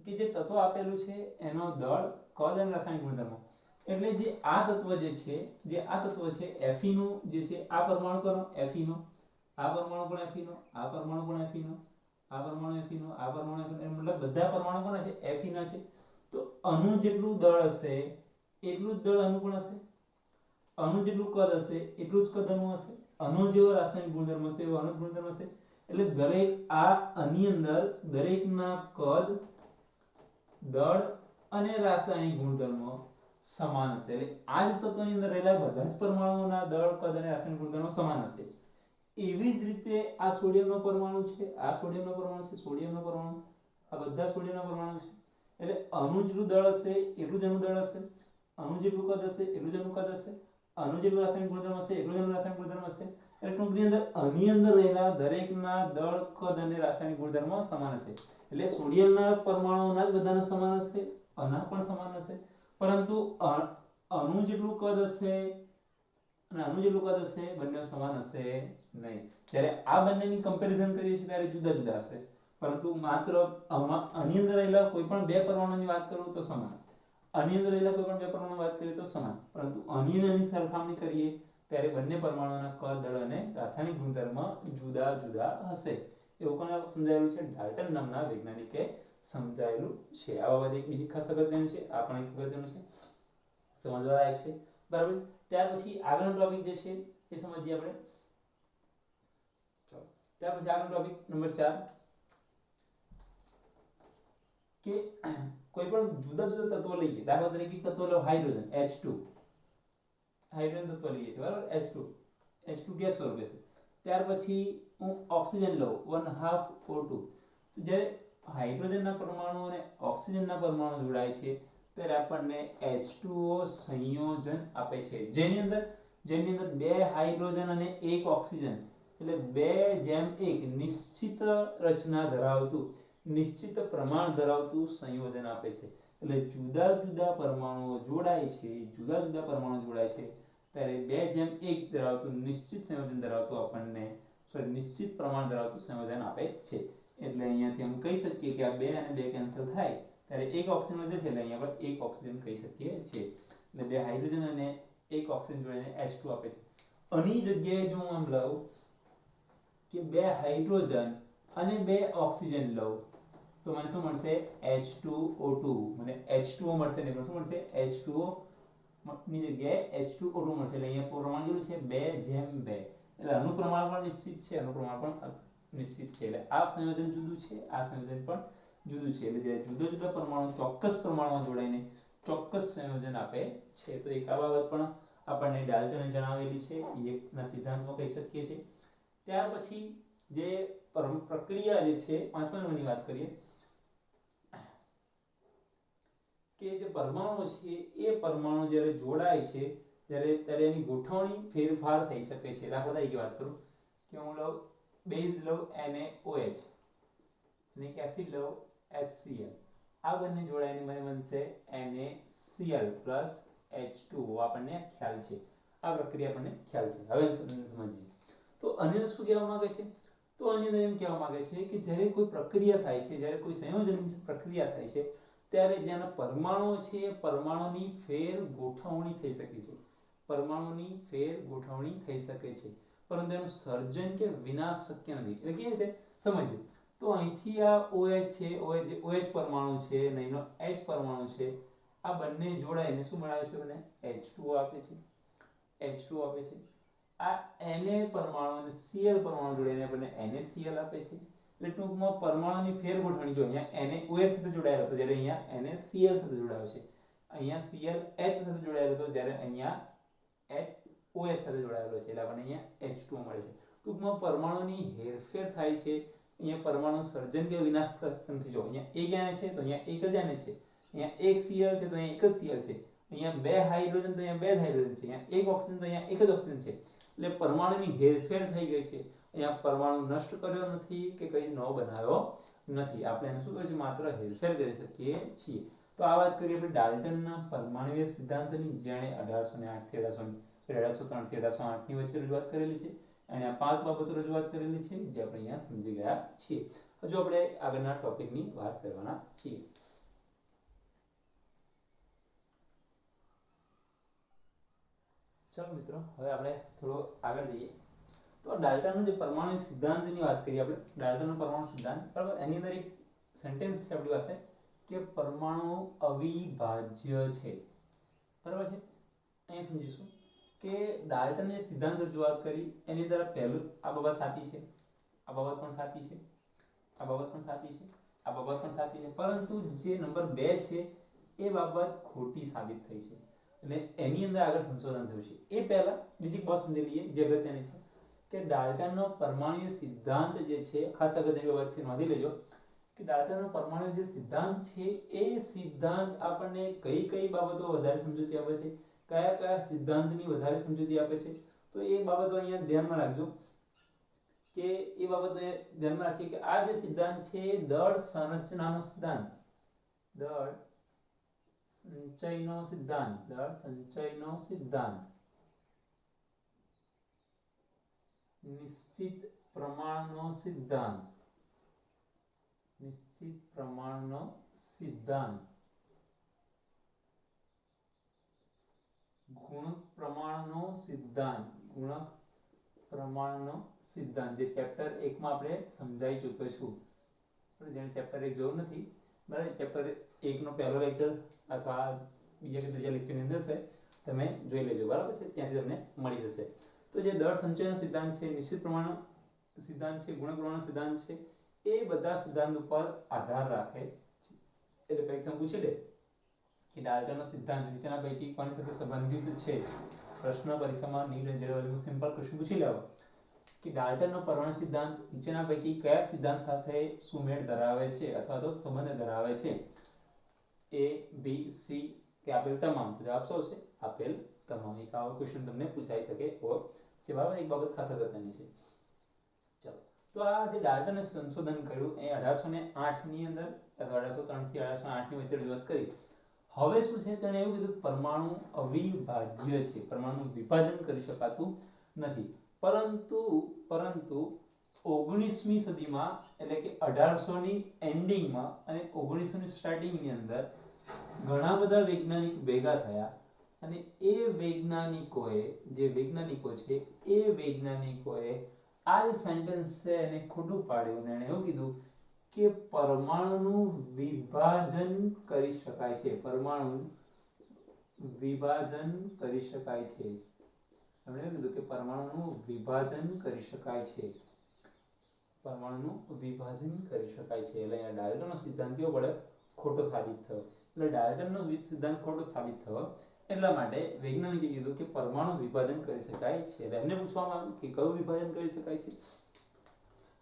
A: કે જે તત્વ આપેલું છે એનો દળ, કદ અને રાસાયણિક ગુણધર્મો, એટલે જે આ તત્વ છે Fe નું જે છે આ પરમાણુ કરો Fe નો, આ પરમાણુ પણ Fe નો, આ પરમાણુ પણ Fe નો, આ પરમાણુ Fe નો, આ પરમાણુ Fe નો, મતલબ બધા પરમાણુ કોના છે? Fe ના છે. તો અણુ જેટલું દળ હશે એટલું જ દળ અણુ પણ હશે, અણુ જેટલું કદ હશે એટલું જ કદ અણુ હશે, અણુ જેવો રાસાયણિક ગુણધર્મ હશે એવો અણુ ગુણધર્મ હશે. એટલે દરેક આની અંદર દરેકના કદ, દળ અને રાસાયણિક ગુણધર્મો સમાન હશે. એટલે આ જ તત્વની અંદર રહેલા બધા જ પરમાણુઓના દળ, કદ અને રાસાયણિક ગુણધર્મો સમાન હશે. એવી જ રીતે આ સોડિયમનો પરમાણુ છે, આ સોડિયમનો પરમાણુ છે, સોડિયમનો પરમાણુ, આ બધા સોડિયમના પરમાણુ છે. એટલે અણુ જેટલું દળ હશે એટલું જ અણુ દળ હશે, અણુ જેટલું કદ હશે એટલું જ અણુ કદ હશે, અણુ જેટલું રાસાયણિક ગુણધર્મ હશે એટલું જ અણુ રાસાયણિક ગુણધર્મ હશે. એટલે ટૂંકની અંદર આની અંદર રહેલા દરેકના દળ, કદ અને રાસાયણિક ગુણધર્મો સમાન હશે. એટલે સોડિયમના પરમાણુઓના જ બધાના સમાન હશે, આના પણ સમાન હશે, પરંતુ અણુ જેટલું કદ હશે અને અણુ જેટલું કદ હશે બંને સમાન હશે નહીં. જ્યારે આ બંનેની કમ્પેરિઝન કરીએ છીએ ત્યારે જુદા જુદા હશે, પરંતુ માત્ર આની અંદર રહેલા કોઈ પણ બે પરમાણુની વાત કરું તો સમાન, આની અંદર રહેલા કોઈ પણ બે પરમાણુની વાત કરીએ તો સમાન, પરંતુ આની સરખામણી કરીએ ત્યારે બંને પરમાણુઓના કદ, દળ અને રાસાયણિક ગુણધર્મ જુદા જુદા હશે. એવું કોને સમજાયેલું છે? ડાલ્ટન નામના વૈજ્ઞાનિકે સમજાયેલું છે. આ બાબત એક બીજી ખાસ અગત્યનું છે, આ પણ એક અગત્યનું છે, સમજવા લાયક છે. બરાબર. ત્યાર પછી આગળનો ટોપિક જે છે એ સમજીએ આપણે. ચલો, ત્યાર પછી આગળનો ટોપિક નંબર 4 કે કોઈ પણ જુદા જુદા તત્વો લઈએ. દાખલા તરીકે તત્વ લો હાઇડ્રોજન H2, હાઇડ્રોજન તત્વ લઈએ છીએ, બરાબર, H2 ગેસ સ્વરૂપે છે. ત્યાર પછી હું ઓક્સિજન લઉં 1/2 O2. તો જ્યારે હાઇડ્રોજનના પરમાણુ અને ઓક્સિજનના પરમાણુ જોડાય છે ત્યારે આપણને H2O સંયોજન આપે છે, જેની અંદર બે હાઇડ્રોજન અને એક ઓક્સિજન એટલે 2:1 નિશ્ચિત રચના ધરાવતું નિશ્ચિત પ્રમાણ ધરાવતું સંયોજન આપે છે। એટલે જુદા જુદા પરમાણુઓ જોડાય છે ત્યારે 2:1 ધરાવતું નિશ્ચિત સંયોજન ધરાવતું આપણને નિશ્ચિત પ્રમાણ ધરાવતું સંયોજન આપે છે। એટલે અહીંયાથી हम કહી શકીએ કે આ 2 અને 2 કેન્સલ થાય ત્યારે એક ઓક્સિજન વધે છે, એટલે અહીંયા પર એક ઓક્સિજન કહી શકીએ છીએ। એટલે 2 હાઇડ્રોજન અને એક ઓક્સિજન જોડીને H2 આપે છે। આની જગ્યાએ જો હું આમ લઉં કે 2 હાઇડ્રોજન અને 2 ઓક્સિજન લઉં તો મને શું મળશે H2O2 મને H2O મળશે ને શું મળશે H2O ની જગ્યાએ H2O2 મળશે। એટલે અહીંયા પ્રમાણ કેટલું છે 2:2 એટલે આનું પ્રમાણ પણ નિશ્ચિત છે, આનું પ્રમાણ પણ નિશ્ચિત છે। એટલે આ સંયોજન જુદું છે, આ સંયોજન પણ જુદું છે। એટલે જે જુદા જુદા પરમાણુ ચોક્કસ પ્રમાણમાં જોડાઈને ચોક્કસ સંયોજન આપે છે। તો એક આ બાબત પણ આપણને ડાલ્ટને જણાવેલી છે, એકના સિદ્ધાંતમાં કહી શકીએ છીએ। ત્યાર પછી જે પ્રક્રિયા જે છે 5મા નંબરની વાત કરીએ કે જે પરમાણુ છે એ પરમાણુ જ્યારે જોડાય છે ત્યારે એની ગોઠવણી ફેરફાર થઈ શકે છે। દાખલા તરીકે વાત કરું કે હું લઉં બેઝ લઉં NaOH અને એક એસિડ લઉં HCl, આ બંને જોડાઈને મને બનશે NaCl પ્લસ H2O। આપણને ખ્યાલ છે, આ પ્રક્રિયા આપણને ખ્યાલ છે। હવે સમજીએ તો આની અંદર શું કહેવા માંગે છે, તો આની અંદર એમ કહેવા માંગે છે કે જ્યારે કોઈ પ્રક્રિયા થાય છે, જ્યારે કોઈ સંયોજનની પ્રક્રિયા થાય છે ત્યારે જેના પરમાણુ છે એ પરમાણુની ફેર ગોઠવણી થઈ શકે છે, પરંતુ એનું સર્જન કે વિનાશ શક્ય નથી। એટલે કેવી રીતે સમજીએ તો અહીંથી આ OH છે, OH પરમાણુ છે અને એનો H પરમાણુ છે, આ બંને જોડાઈને શું બનાવે છે મને H2O આપે છે। આ Na પરમાણુ અને Cl પરમાણુ જોડાઈને આપણને NaCl આપે છે। એટલે ટૂંકમાં પરમાણુની ફેર ગોઠવણી જો અહીંયા NaOH સાથે જોડાયેલો હતો જ્યારે અહીંયા NaCl સાથે જોડાયો છે, અહીંયા ClH સાથે જોડાયેલો હતો જ્યારે અહીંયા HOH સાથે જોડાયેલો છે, એટલે આપણને અહીંયા H2O મળે છે। ટૂંકમાં પરમાણુની હેરફેર થાય છે, અહીંયા પરમાણુ સર્જન કે વિનાશ નથી। જો અહીંયા એક Na છે તો અહીંયા એક જ Na છે, અહીંયા એક Cl છે તો અહીંયા એક જ Cl છે, અહીંયા 2 હાઇડ્રોજન તો અહીંયા 2 જ હાઇડ્રોજન છે, અહીંયા એક ઓક્સિજન તો અહીંયા એક જ ઓક્સિજન છે। એટલે પરમાણુની હેરફેર થઈ ગઈ છે, અહીંયા પરમાણુ નષ્ટ કર્યો નથી કે કંઈ નવો બનાવ્યો નથી, આપણે એને શું કરીએ છીએ માત્ર હેરફેર કરી શકીએ છીએ। તો આ વાત કરીએ આપણે ડાલ્ટનના પરમાણુય સિદ્ધાંતની, જેણે 1808 થી 1803 થી 1808 ની વચ્ચે રજૂઆત કરેલી છે અને આ 5 બાબતો રજૂઆત કરેલી છે જે આપણે અહીંયા સમજી ગયા છીએ। હજુ આપણે આગળના ટોપિકની વાત કરવાના છીએ। ચાલો મિત્રો હવે આપણે થોડો આગળ જઈએ તો ડાલ્ટનનો જે પરમાણુ સિદ્ધાંતની વાત કરીએ આપણે, ડાલ્ટનનો પરમાણુ સિદ્ધાંત બરાબર, એની અંદર એક સેન્ટેન્સ છે આપણી પાસે કે પરમાણુ અવિભાજ્ય છે, બરાબર છે। અહીં સમજીશું કે ડાલ્ટને સિદ્ધાંત રજૂઆત કરી એની અંદર પહેલું આ બાબત સાચી છે, આ બાબત પણ સાચી છે, આ બાબત પણ સાચી છે, આ બાબત પણ સાચી છે, પરંતુ જે નંબર 2 છે એ બાબત ખોટી સાબિત થઈ છે। એટલે એની અંદર આગળ સંશોધન થયું છે। એ પહેલા બીજી એક વાત સમજી લઈએ જે અગત્યની છે કે ડાલ્ટનનો પરમાણુ સિદ્ધાંત જે છે, ખાસ અગત્યની બાબત છે, નોંધી લેજો કે ડાલ્ટનનો પરમાણુ જે સિદ્ધાંત છે એ સિદ્ધાંત આપણને કઈ કઈ બાબતો વધારે સમજૂતી આપે છે, કયા કયા સિદ્ધાંતની વધારે સમજૂતી આપે છે, તો એ બાબતો અહીંયા ધ્યાનમાં રાખજો કે એ બાબતો ધ્યાનમાં રાખીએ કે આ જે સિદ્ધાંત છે એ દળ સંરચનાનો સિદ્ધાંત, દળ સંચયનો સિદ્ધાંત, નિશ્ચિત પ્રમાણનો સિદ્ધાંત, ગુણક પ્રમાણનો સિદ્ધાંત જે ચેપ્ટર 1 માં આપણે સમજાવી ચૂક્યો છું, જેને ચેપ્ટર 1 જોયું નથી બરાબર, ચેપ્ટર 1 નો પહેલો લેક્ચર અથવા બીજા કે ત્રીજા લેક્ચરની અંદર છે, તમે જોઈ લેજો બરાબર છે, ત્યાંથી તમને મળી જશે। તો જે દળ સંચયનો સિદ્ધાંત છે, નિશ્ચિત પ્રમાણનો સિદ્ધાંત છે, ગુણક પ્રમાણનો સિદ્ધાંત છે, એ બધા સિદ્ધાંત ઉપર આધાર રાખે છે। એટલે પરીક્ષામાં પૂછી લે કે ડાલ્ટનનો સિદ્ધાંત નીચેના પૈકી કોની સાથે સંબંધિત છે, પ્રશ્ન પરીક્ષામાં નહીં, સિમ્પલ ક્વેશ્ચન પૂછી લેવો કે ડાલ્ટનનો પરમાણુ સિદ્ધાંત નીચેના પૈકી કયા સિદ્ધાંત સાથે સુમેળ ધરાવે છે અથવા તો સંબંધ ધરાવે છે। ए बी सी કે આપેલ તમામ, તો જવાબ શું આવશે? આપેલ તમામ. એક આવો ક્વેશ્ચન તમને પૂછાઈ શકે છે, બરાબર. એક બાબત ખાસ અગત્યની છે. ચલો, તો આ જે ડાલ્ટને સંશોધન કર્યું એ 1808 ની અંદર અથવા 1803 થી 1808 ની વચ્ચે રજૂઆત કરી. હવે શું છે, તેણે એવું કીધું પરમાણુ અવિભાજ્ય છે, પરમાણુનું વિભાજન કરી શકાતું નથી. પરંતુ 19મી સદીમાં એટલે કે 1800 ની એન્ડિંગમાં અને 1900 ની સ્ટાર્ટિંગની અંદર ઘણા બધા વૈજ્ઞાનિક ભેગા થયા અને એ વૈજ્ઞાનિકોએ આ જે સેન્ટેન્સ છે એને ખોટું પાડ્યું અને એણે એવું કીધું કે પરમાણુનું વિભાજન કરી શકાય છે. પરમાણુનું વિભાજન કરી શકાય છે. એમણે એવું કીધું કે પરમાણુનું વિભાજન કરી શકાય છે. પરમાણુનું વિભાજન કરી શકાય છે. એટલે અહીંયા ડાલ્ટનનો સિદ્ધાંત કેવો પડે? ખોટો સાબિત થયો. એટલે ડાલ્ટનનો સિદ્ધાંત ખોટો સાબિત થયો એટલા માટે વૈજ્ઞાનિકે કીધું કે પરમાણુ વિભાજન કરી શકાય છે. એટલે એમને પૂછવામાં આવ્યું કે કયું વિભાજન કરી શકાય છે?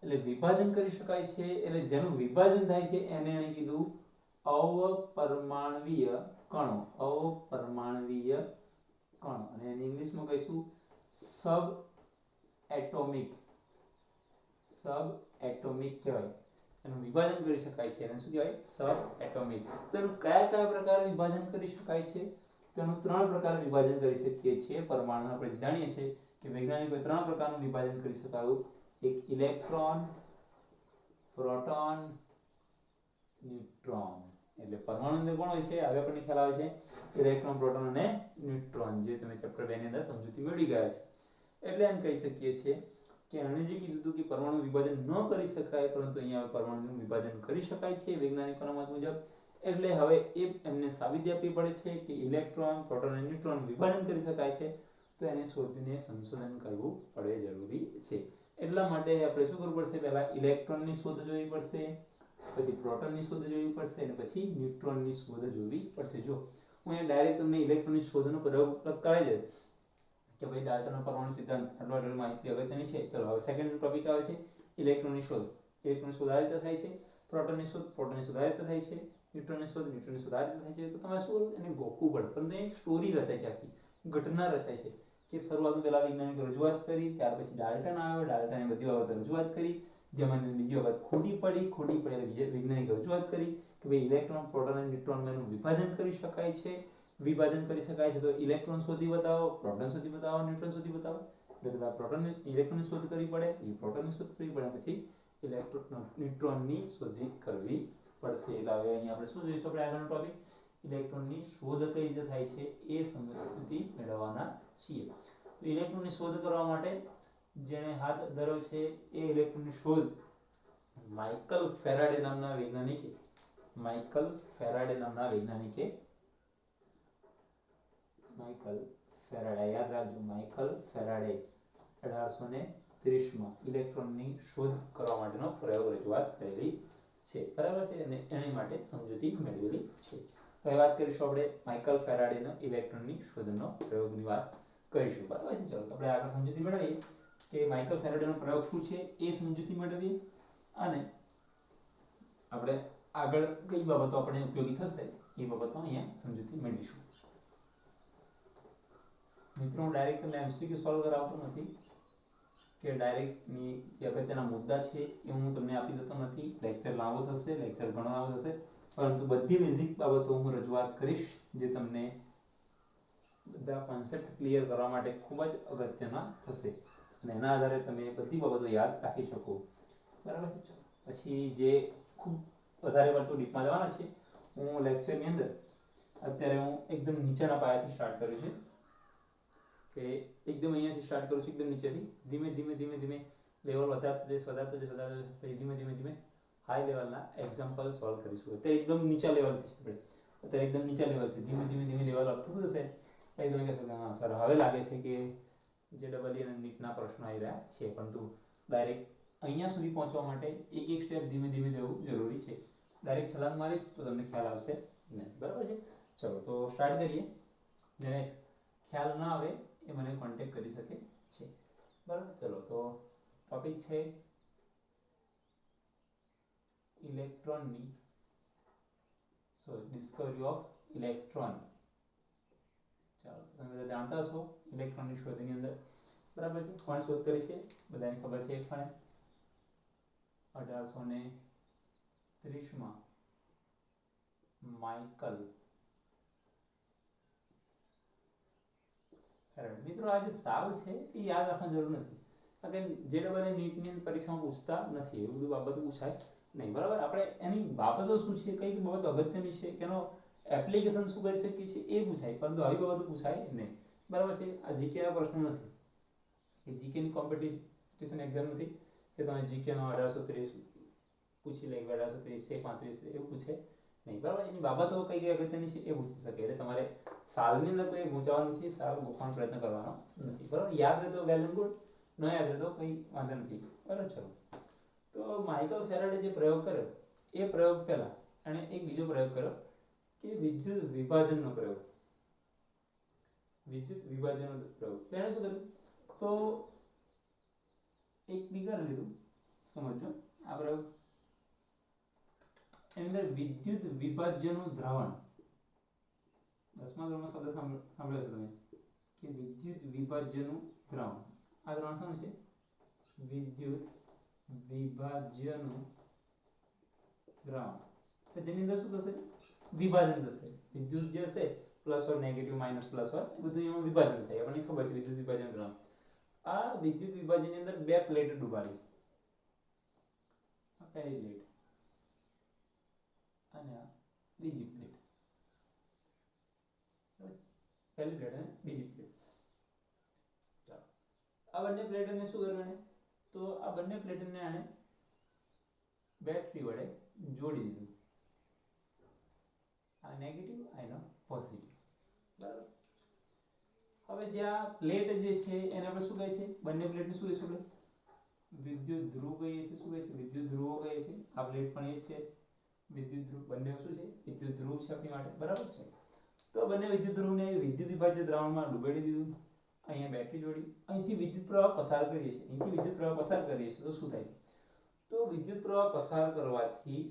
A: એટલે વિભાજન કરી શકાય છે એટલે જેનું વિભાજન થાય છે એને એણે કીધું અપરમાણવીય કણો. અપરમાણવીય કણો અને એને ઇંગ્લિશમાં કહીશું સબ એટોમિક કહેવાય. એનું વિભાજન કરી શકાય છે એને શું કહેવાય? સબ એટોમિક. તો એનું કયા પ્રકારે વિભાજન કરી શકાય છે? તો એનું 3 પ્રકારે વિભાજન કરી શકીએ છીએ. પરમાણુ આપણે જાણીએ છીએ કે વૈજ્ઞાનિકોએ 3 પ્રકારનું વિભાજન કરી શકાયું. એક ઇલેક્ટ્રોન, પ્રોટોન, ન્યુટ્રોન. એટલે પરમાણુ અંદર કોણ હોય છે? હવે આપણને ખ્યાલ આવે છે ઇલેક્ટ્રોન, પ્રોટોન અને ન્યુટ્રોન, જે તમે ચેપ્ટર 2 ની અંદર સમજૂતી મેળવી ગયા છે. એટલે એમ કહી શકીએ છીએ કે આને જે કીધું હતું કે પરમાણુ વિભાજન ન કરી શકાય, પરંતુ અહીંયા પરમાણુનું વિભાજન કરી શકાય છે વૈજ્ઞાનિકોના મત મુજબ. એટલે હવે એમને સાબિતી આપવી પડે છે કે ઇલેક્ટ્રોન, પ્રોટોન અને ન્યુટ્રોન વિભાજન કરી શકાય છે. તો એને શોધીને સંશોધન કરવું પડે, જરૂરી છે. એટલા માટે આપણે શું કરવું પડશે? પહેલા ઇલેક્ટ્રોનની શોધ જોવી પડશે, પછી પ્રોટોનની શોધ જોવી પડશે અને પછી ન્યુટ્રોનની શોધ જોવી પડશે. જો હું અહીંયા ડાયરેક્ટ તમને ઇલેક્ટ્રોનની શોધનો પ્રયોગ કરાવી દઉં કે ભાઈ ડાલ્ટનનો પરમાણુ સિદ્ધાંત આટલી માહિતી અગત્યની છે. ચલો, હવે સેકન્ડ ટોપિક આવે છે ઇલેક્ટ્રોનની શોધ. ઇલેક્ટ્રોનની શોધ આ રીતે થાય છે, પ્રોટોનની શોધ આ રીતે થાય છે, ન્યુટ્રોનની શોધ આ રીતે થાય છે. તો તમારે શું એને ગોખવું પડે. પરંતુ એક સ્ટોરી રચાય છે, આખી ઘટના રચાય છે કે શરૂઆતમાં પહેલા વૈજ્ઞાનિકો રજૂઆત કરી, ત્યાર પછી ડાલ્ટન આવ્યો, ડાલ્ટને બધી બાબતો રજૂઆત કરી, જેમાં બીજી વખત ખોટી પડી એટલે વૈજ્ઞાનિક રજૂઆત કરી કે ભાઈ ઇલેક્ટ્રોન, પ્રોટોન અને ન્યુટ્રોનનું વિભાજન કરી શકાય છે. તો ઇલેક્ટ્રોન શોધી બતાવો, પ્રોટોન શોધી બતાવો, ન્યુટ્રોન શોધી બતાવો. એટલે પહેલા ઇલેક્ટ્રોનની શોધ કરવી પડે, પછી પ્રોટોનની શોધ કરવી પડે, પછી ન્યુટ્રોનની શોધ કરવી પડશે. એટલે હવે અહીંયા આપણે શું જોઈશું? આપણે આગળનો ટોપિક ઇલેક્ટ્રોનની શોધ કઈ રીતે થાય છે એ સમજૂતી મેળવવાના છીએ. તો ઇલેક્ટ્રોનની શોધ કરવા માટે જેણે હાથ ધર્યો છે એ ઇલેક્ટ્રોનની શોધ માઇકલ ફેરાડે નામના વૈજ્ઞાનિકે માઇકલ ફેરાડે, યાદ રાખજો, માઇકલ ફેરાડે 1830માં ઇલેક્ટ્રોનની શોધ કરવા માટેનો પ્રયોગ રજૂઆત કરેલી છે. બરાબર છે. અને એની માટે સમજૂતી મેળવેલી છે. તો એ વાત કરીશું આપણે માઇકલ ફેરાડેના ઇલેક્ટ્રોનની શોધનો પ્રયોગની વાત કરીશું. બરાબર છે. ચલો, આપણે આગળ સમજૂતી મેળવીએ કે માઇકલ ફેરાડેનો પ્રયોગ શું છે એ સમજૂતી મેળવીએ અને આપણે આગળ કઈ બાબતો આપણે ઉપયોગી થશે એ બાબતો અહીંયા સમજૂતી મેળવીશું. મિત્રો, હું ડાયરેક્ટ તમને એમસીક્યુ સોલ્વ કરાવતો નથી કે ડાયરેક્ટની જે અગત્યના મુદ્દા છે એ હું તમને આપી દેતો નથી. લેક્ચર લાંબો થશે, લેક્ચર ઘણો લાંબો થશે, પરંતુ બધી બેઝિક બાબતો હું રજૂઆત કરીશ જે તમને બધા કોન્સેપ્ટ ક્લિયર કરવા માટે ખૂબ જ અગત્યના થશે અને એના આધારે તમે બધી બાબતો યાદ રાખી શકો. બરાબર છે. પછી જે ખૂબ વધારે પડતું ડીપમાં જવાના છે, હું લેક્ચરની અંદર અત્યારે હું એકદમ નીચેના પાયાથી સ્ટાર્ટ કર્યું છે કે એકદમ અહીંયાથી સ્ટાર્ટ કરું છું, એકદમ નીચેથી ધીમે ધીમે લેવલ વધારતો જઈશ, પછી ધીમે ધીમે હાઈ લેવલના એક્ઝામ્પલ સોલ્વ કરીશું. અત્યારે એકદમ નીચા લેવલથી છે, અત્યારે એકદમ નીચા લેવલ છે, ધીમે લેવલ અપ થતું જશે. પછી તમે કહેશો કે હા સર, હવે લાગે છે કે જે ડબલ અને નીટના પ્રશ્નો આવી રહ્યા છે, પરંતુ ડાયરેક્ટ અહીંયા સુધી પહોંચવા માટે એક સ્ટેપ ધીમે જવું જરૂરી છે. ડાયરેક્ટ છલાંગ મારીશ તો તમને ખ્યાલ આવશે નહીં. બરાબર છે. ચલો, તો સ્ટાર્ટ કરીએ. જેને ખ્યાલ ના આવે એ મને કોન્ટેક્ટ કરી શકે છે. બરાબર. ચલો, તો ટોપિક છે ઇલેક્ટ્રોનની સો ડિસ્કવરી ઓફ ઇલેક્ટ્રોન. ચાલો તમે બધા જાણતા હશો ઇલેક્ટ્રોનની શોધની અંદર, બરાબર છે. કોણે શોધ કરી છે બધાને ખબર છે. કોણે 1830 માઇકલ ફેરાડે. મિત્રો આ જે સાલ છે એ યાદ રાખવાની જરૂર નથી, કારણ કે જે ડબલ નીટની પરીક્ષામાં પૂછતા નથી, એવું બધું બાબતો પૂછાય નહીં, બરાબર. આપણે એની બાબતો શું છે, કઈ બાબતો અગત્યની છે, કેનો એપ્લિકેશન શું કરી શકીએ છીએ એ પૂછાય, પરંતુ આવી બાબતો પૂછાય નહીં, બરાબર છે. આ જીકેના પ્રશ્નો નથી, એ જીકેની કોમ્પિટિશન એક્ઝામ નથી કે તમે જીકેમાં 1830 પૂછી લે, 1830 છે 35 એવું પૂછે નહીં, બરાબર. એની બાબતો કઈ કઈ અગત્યની છે એ પૂછી શકે. એટલે તમારે સાલની અંદર કોઈ ગુંચાવવાનું નથી, સાલ ગોખવાનો પ્રયત્ન કરવાનો નથી, બરાબર. યાદ રહે તો વેલ એન્ડ ગુડ, ન યાદ રહે તો કંઈ વાંધો નથી, બરાબર. ચલો, તો માઇકલ ફેરાડે જે પ્રયોગ કર્યો એ પ્રયોગ પહેલા એણે એક બીજો પ્રયોગ કર્યો કે વિદ્યુત વિભાજનનો પ્રયોગ. વિદ્યુત વિભાજનનો પ્રયોગ એણે શું કર્યું, તો એક બીકર લીધું, સમજો આ પ્રયોગ. એની અંદર વિદ્યુત વિભાજ્યનું દ્રાવણ, 10મા ધોરણમાં શબ્દ સાંભળ્યો છે તમે કે વિદ્યુત વિભાજ્યનું દ્રાવણ. આ દ્રાવણ શું છે? વિદ્યુત વિભાજ્યનું દ્રાવણ. તો જેની અંદર શું થશે? વિભાજન થશે. વિદ્યુત જે છે પ્લસ હોય, નેગેટિવ, માઇનસ, પ્લસ હોય, બધું એમાં વિભાજન થાય. આપણને ખબર છે વિદ્યુત વિભાજન દ્રાવણ. આ વિદ્યુત વિભાજનની અંદર બે પ્લેટ ડૂબાડી, આ પહેલી પ્લેટ અને આ બીજી પ્લેટ, પહેલી પ્લેટ અને બીજી પ્લેટ. ચાલો, આ બંને પ્લેટને શું કરવાનું, તો આ બંને પ્લેટને આને બેટરી વડે જોડી દીધું. આ નેગેટિવ, આનો પોઝિટિવ, બરાબર. હવે જે આ પ્લેટ જે છે એને આપણે શું કહે છે? બંને પ્લેટને શું કહીશું આપણે? વિદ્યુત ધ્રુવ કહીએ છીએ. શું કહે છે? વિદ્યુત ધ્રુવો કહીએ છીએ. આ પ્લેટ પણ એ જ છે, વિદ્યુત ધ્રુવ. બંને શું છે? વિદ્યુત ધ્રુવ છે આપણી માટે, બરાબર છે. તો બંને વિદ્યુત ધ્રુવને વિદ્યુત વિભાજ્ય દ્રાવણમાં ડૂબાડી દીધું. અહીંયા બેટરી જોડી, અહીંથી વિદ્યુત પ્રવાહ પસાર કરીએ છીએ, અહીંથી વિદ્યુત પ્રવાહ પસાર કરીએ છીએ તો શું થાય છે? તો વિદ્યુત પ્રવાહ પસાર કરવાથી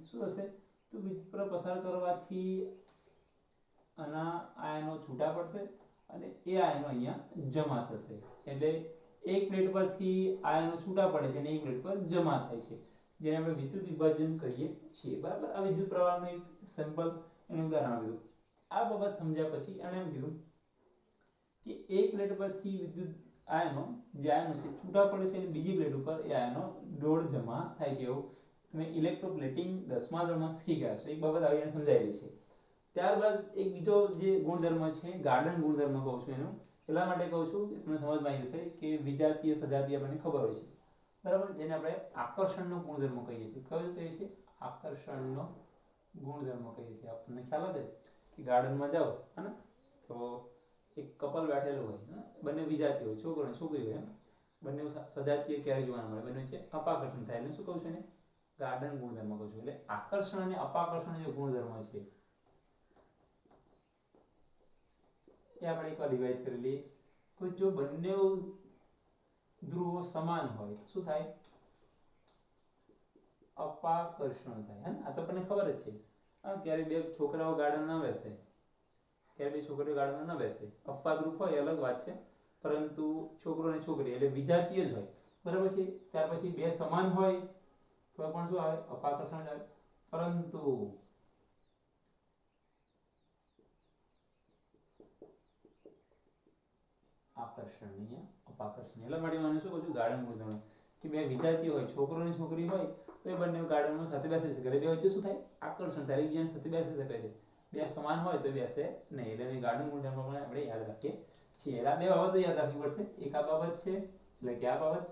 A: શું થશે? તો વિદ્યુત પ્રવાહ પસાર કરવાથી આના આયનો છૂટા પડશે અને એ આયનો અહીંયા જમા થશે. એટલે એક પ્લેટ પરથી આયનો છૂટા પડે છે અને એક પ્લેટ પર જમા થાય છે, જેને આપણે વિદ્યુત વિભાજન કહીએ છીએ, બરાબર. આ વિદ્યુત પ્રવાહનું એક સિમ્પલ એનું ઉદાહરણ આપી. આ બાબત સમજ્યા પછી એણે એમ કીધું કે એક પ્લેટ પરથી વિદ્યુત આયનો જે આયનો છે છૂટા પડે છે અને બીજી પ્લેટ ઉપર એ આયનો દોડ જમા થાય છે. એવું તમે ઇલેક્ટ્રોપ્લેટિંગ 10મા ધોરણમાં શીખી ગયા છો. એક બાબત આવીને સમજાયેલી છે. ત્યારબાદ એક બીજો જે ગુણધર્મ છે, ગાર્ડન ગુણધર્મ કહું છું એનું, એટલા માટે કહું છું કે તમને સમજમાં આવી જશે કે વિજાતીય સજાતીય આપણને ખબર હોય છે, બરાબર. જેને આપણે આકર્ષણનો ગુણધર્મ કહીએ છીએ. કયું કહીએ છીએ? આકર્ષણનો ગુણધર્મ કહીએ છીએ. આપણને ખ્યાલ હશે કે ગાર્ડનમાં જાઓ હે, તો એક કપલ બેઠેલું હોય, બંને વિજાતીય હોય, છોકરો અને છોકરી હોય, બંને સજાતીય ક્યારે જોવા મળે, બંને છે અપાકર્ષણ થાય. એટલે શું કહું છું એને? ગાર્ડન ગુણધર્મ કહું છું. એટલે આકર્ષણ અને અપાકર્ષણ જે ગુણધર્મ છે એ આપણે એકવાર રિવાઇઝ કરી લઈએ. કોઈ જો બંને ધ્રુવો સમાન હોય તો શું થાય? અપાકર્ષણ થાય. હે, આ તો આપણને ખબર જ છે. ક્યારે બે છોકરાઓ ગાર્ડન ન બેસે, ક્યારે બે છોકરીઓ ગાર્ડન ન બેસે. અપવાદરૂપ હોય અલગ વાત છે, પરંતુ છોકરો અને છોકરી એટલે વિજાતીય જ હોય, બરાબર છે. ત્યાર પછી બે સમાન હોય તો પણ શું આવે? અપાકર્ષણ જ આવે. પરંતુ આકર્ષણ નહીં, અપાકર્ષણ. એટલા માટે મને શું કહું છું? ગાર્ડન ગુણધર્મ કે બે વિજાતીય હોય, છોકરો અને છોકરી હોય તો એ બંને ગાર્ડનમાં સાથે બેસી શકે. એટલે બે વચ્ચે શું થાય? આકર્ષણ થાય, એકબીજાની સાથે બેસી શકે છે. બે સમાન હોય તો બેસે નહીં. એટલે ગાર્ડન ગુણધર્મ પણ આપણે યાદ રાખીએ છીએ. એટલે બે બાબતો યાદ રાખવી પડશે. એક આ બાબત છે, એટલે કે આ બાબત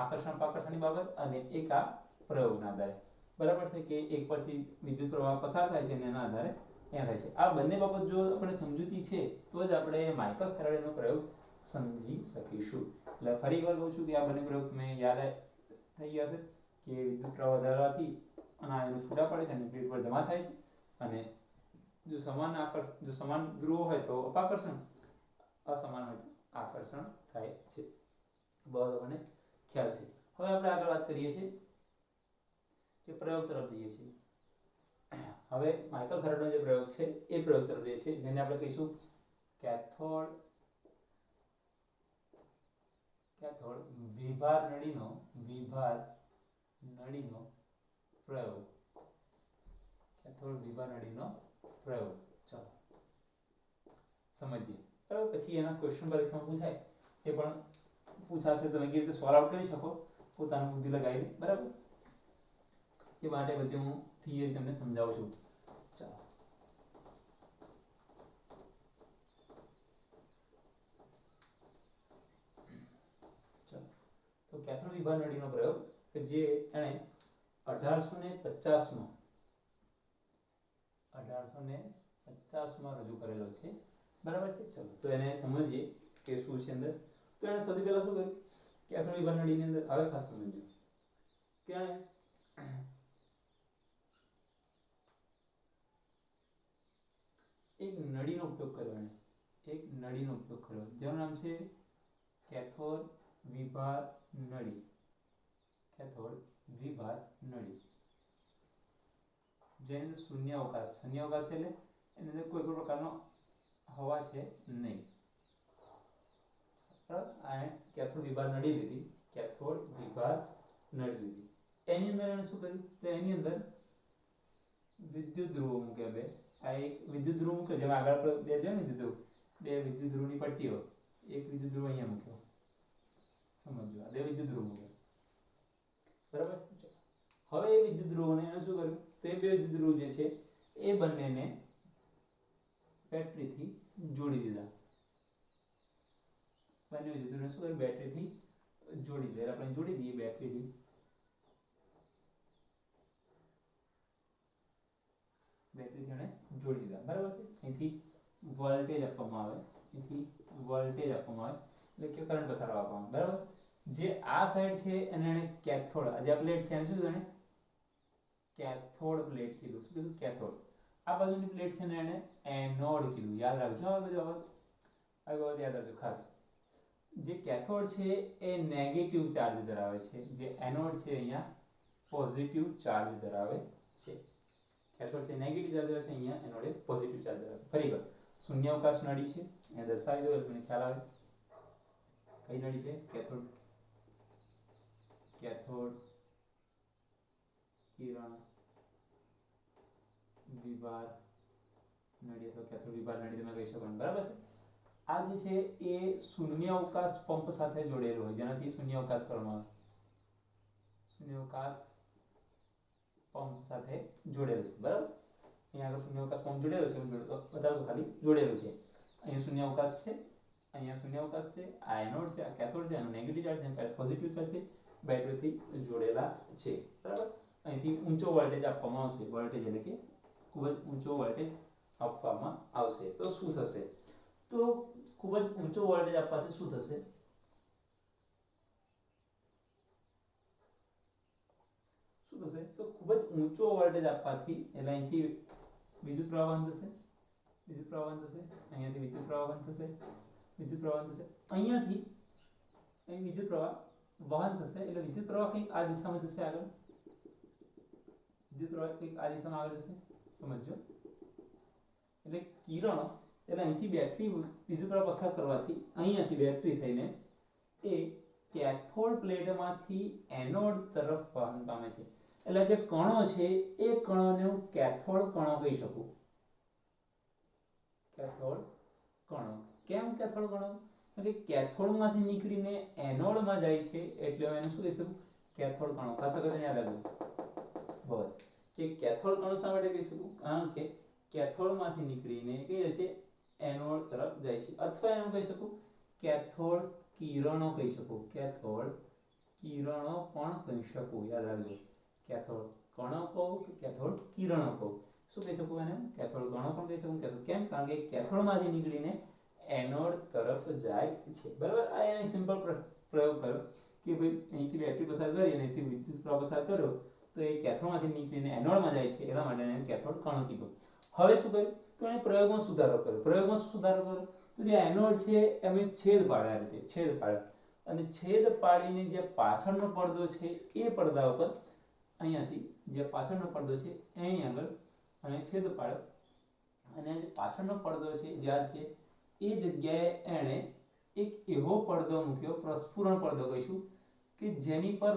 A: આકર્ષણ અપાકર્ષણની બાબત, અને એક આ પ્રયોગના આધારે, બરાબર છે, કે એક પરથી વિદ્યુત પ્રવાહ પસાર થાય છે અને એના આધારે ત્યાં થાય છે. આ બંને બાબત જો આપણે સમજૂતી છે તો જ આપણે માઇકલ ફેરાડેનો પ્રયોગ સમજી શકીશું. એટલે ફરી એકવાર કહું છું કે આ બંને પ્રયોગ તમે યાદ થઈ ગયા હશે કે વિદ્યુત પ્રવાહ વધારવાથી આયનો છૂટા પડે છે અને પ્લેટ પર જમા થાય છે, અને જો સમાન ધ્રુવો હોય તો અપાકર્ષણ, અસમાન હોય તો આકર્ષણ થાય છે. બહુ આપણને ખ્યાલ છે. હવે આપણે આગળ વાત કરીએ છીએ કે પ્રયોગ તરફ જઈએ છીએ. હવે માઇકલ ફેરાડેનો જે પ્રયોગ છે એ પ્રયોગ તરફ જઈએ છીએ, જેને આપણે કહીશું કેથોડ વિભાર નળીનો પ્રયોગ. કેથોડ વિભાર નળીનો પ્રયોગ. ચાલો સમજીએ. બરાબર, પછી એના ક્વેશ્ચન પરીક્ષામાં પૂછાય એ પણ પૂછાશે, તમે કેવી રીતે સોલ્વ આઉટ કરી શકો પોતાનું બુદ્ધિ લગાવીને. બરાબર, એ માટે બધી હું થિયરી તમને સમજાવું છું. ચાલો તો કેથોડ વિભાર નળીનો પ્રયોગ કે જે એણે 1850માં રજૂ કરેલો છે. બરાબર છે. ચલો તો એને સમજીએ કે શું છે અંદર. તો એને સૌથી પહેલા શું કર્યું, કેથોડ વિભાર નળીની અંદર હવે ખાસ સમજો કે એણે એક નળીનો ઉપયોગ કર્યો. એણે એક નળીનો ઉપયોગ કર્યો જેનું નામ છે કેથોડ વિભાર નળી. કેથોડ વિભાર નળી જેની અંદર શૂન્યાવકાશ એટલે એની અંદર કોઈ પણ પ્રકારનો હવા છે નહીં. બરાબર, કેથોડ વિભાર નળી લીધી. કેથોડ વિભાર નળી લીધી. એની અંદર એને શું કર્યું, તો એની અંદર વિદ્યુત ધ્રુવો મૂક્યા બે. આ એક વિદ્યુત ધ્રુવ મૂક્યો, જેમાં આગળ આપણે બે જોયું ને વિદ્યુત ધ્રુવ, બે વિદ્યુત ધ્રુવની પટ્ટીઓ. એક વિદ્યુત ધ્રુવ અહીંયા મૂક્યો, સમજો. આ બે વિદ્યુત ધ્રુવ મૂક્યા. બરાબર, હવે એ વિદ્યુત ધ્રુવોને એને શું કર્યું, તો એ બે વિદ્યુત ધ્રુવ જે છે એ બંનેને બેટરીથી જોડી દીધા. બંને વિદ્યુત ધ્રુવને શું કર્યું, બેટરીથી જોડી દીધા. આપણે જોડી દઈએ બેટરીથી. એને જોડી દીધા. બરાબર છે. અહીંથી વોલ્ટેજ આપવામાં આવે, એટલે કે કરંટ પસાર આપવામાં આવે. બરાબર, જે આ સાઈડ છે એને એને કેથોડ, આ જે પ્લેટ છે એને શું કીધું, કેથોડ પ્લેટ કીધું. શું કીધું, કેથોડ. આ બાજુની પ્લેટ છે ને એને એનોડ કીધું. યાદ રાખજો આ બધું બાબત યાદ રાખજો ખાસ. જે કેથોડ છે એ નેગેટિવ ચાર્જ ધરાવે છે, જે એનોડ છે અહીંયા પોઝિટિવ ચાર્જ ધરાવે છે. કેથોડ છે નેગેટિવ ચાર્જ ધરાવે છે, અહીંયા એનોડ એ પોઝિટિવ ચાર્જ ધરાવે છે. ફરી એકવાર શૂન્યાવકાશ નળી છે, અહીંયા દર્શાવી દો એટલે તમને ખ્યાલ આવે કઈ નળી છે. કેથોડ કિરણ વિભાર નળી અથવા કેથોડ વિભાર નળી તમે કહી શકો. બરાબર છે. આ જે છે એ શૂન્યાવકાશ પંપ સાથે જોડેલું હોય, જેનાથી શૂન્યાવકાશ કરવામાં આવે. શૂન્યાવકાશ પંપ સાથે જોડેલું છે. બરાબર, અહીંયા આગળ શૂન્યાવકાશ પંપ જોડેલો છે, બતાવું ખાલી જોડેલું છે. અહીંયા શૂન્યાવકાશ છે, આ એનોડ છે, આ કેથોડ છે, એનો નેગેટિવ ચાર્જ છે, પોઝિટિવ ચાર્જ છે, બેટરીથી જોડેલા છે. બરાબર, અહીંથી ઊંચો વોલ્ટેજ આપવામાં આવશે. વોલ્ટેજ એટલે કે ખૂબ જ ઊંચો વોલ્ટેજ આપવામાં આવશે. તો શું થશે, તો ખૂબ જ ઊંચો વોલ્ટેજ આપવાથી શું થશે, તો ખૂબ જ ઊંચો વોલ્ટેજ આપવાથી એટલે અહીંથી વિદ્યુત પ્રવાહ વહન થશે, અહીંયાથી વિદ્યુત પ્રવાહ વહન થશે, અહીંયાથી અહીં વિદ્યુત પ્રવાહ વહન થશે. એટલે વિદ્યુત પ્રવાહ કંઈક આ દિશામાં જશે આગળ, સમજો. એટલે કિરણો એટલે અહીંથી બેટરી વિદ્યુત પ્રવાહ પસાર કરવાથી અહીંયાથી બેટરી થઈને એ કેથોડ પ્લેટમાંથી એનોડ તરફ વહન પામે છે. એટલે જે કણો છે એ કણોને હું કેથોડ કણો કહી શકું. કેથોડ કણો. કેમ કેથોડ કણો? એટલે કેથોડમાંથી નીકળીને એનોડમાં જાય છે એટલે હું એને શું કહી શકું, કેથોડ કણો. ખાસ કરીને યાદ રાખજો બસ કે કેથોડ કણો શા માટે કહી શકું, કારણ કે કેથોડમાંથી નીકળીને કઈ જાય છે, એનોડ તરફ જાય છે. અથવા એનું કહી શકું કેથોડ કિરણો કહી શકું, કેથોડ કિરણો પણ કહી શકું. યાદ રાખજો, કેથોડ કણો કહું કે કેથોડ કિરણો કહું, શું કહી શકું એને, કેથોડ કણો પણ કહી શકું. કેમ, કારણ કે કેથોડમાંથી નીકળીને એનોડ તરફ જાય છે. બરાબર, આ એને સિમ્પલ પ્રયોગ કર્યો કે ભાઈ અહીંથી બેટરી પસાર કરી અને અહીંથી વિદ્યુત પ્રવાહ પસાર કર્યો તો એ કેથોડમાંથી નીકળીને એનોડમાં જાય છે, એટલા માટે એને કેથોડ કણો કીધું. હવે શું કર્યું, તો એને પ્રયોગમાં સુધારો કર્યો. તો જે એનોડ છે એમ છેદ પાડ્યા, અને છેદ પાડીને જે પાછળનો પડદો છે એ પડદા ઉપર અહીંયાથી જે પાછળનો પડદો છે અહીં આગળ અને છેદ પાડ્યો અને જે પાછળનો પડદો છે જ્યાં છે એ જગ્યાએ એણે એક એવો પડદો મૂક્યો, પ્રસ્ફુરણ પડદો કહીશું, કે જેની પર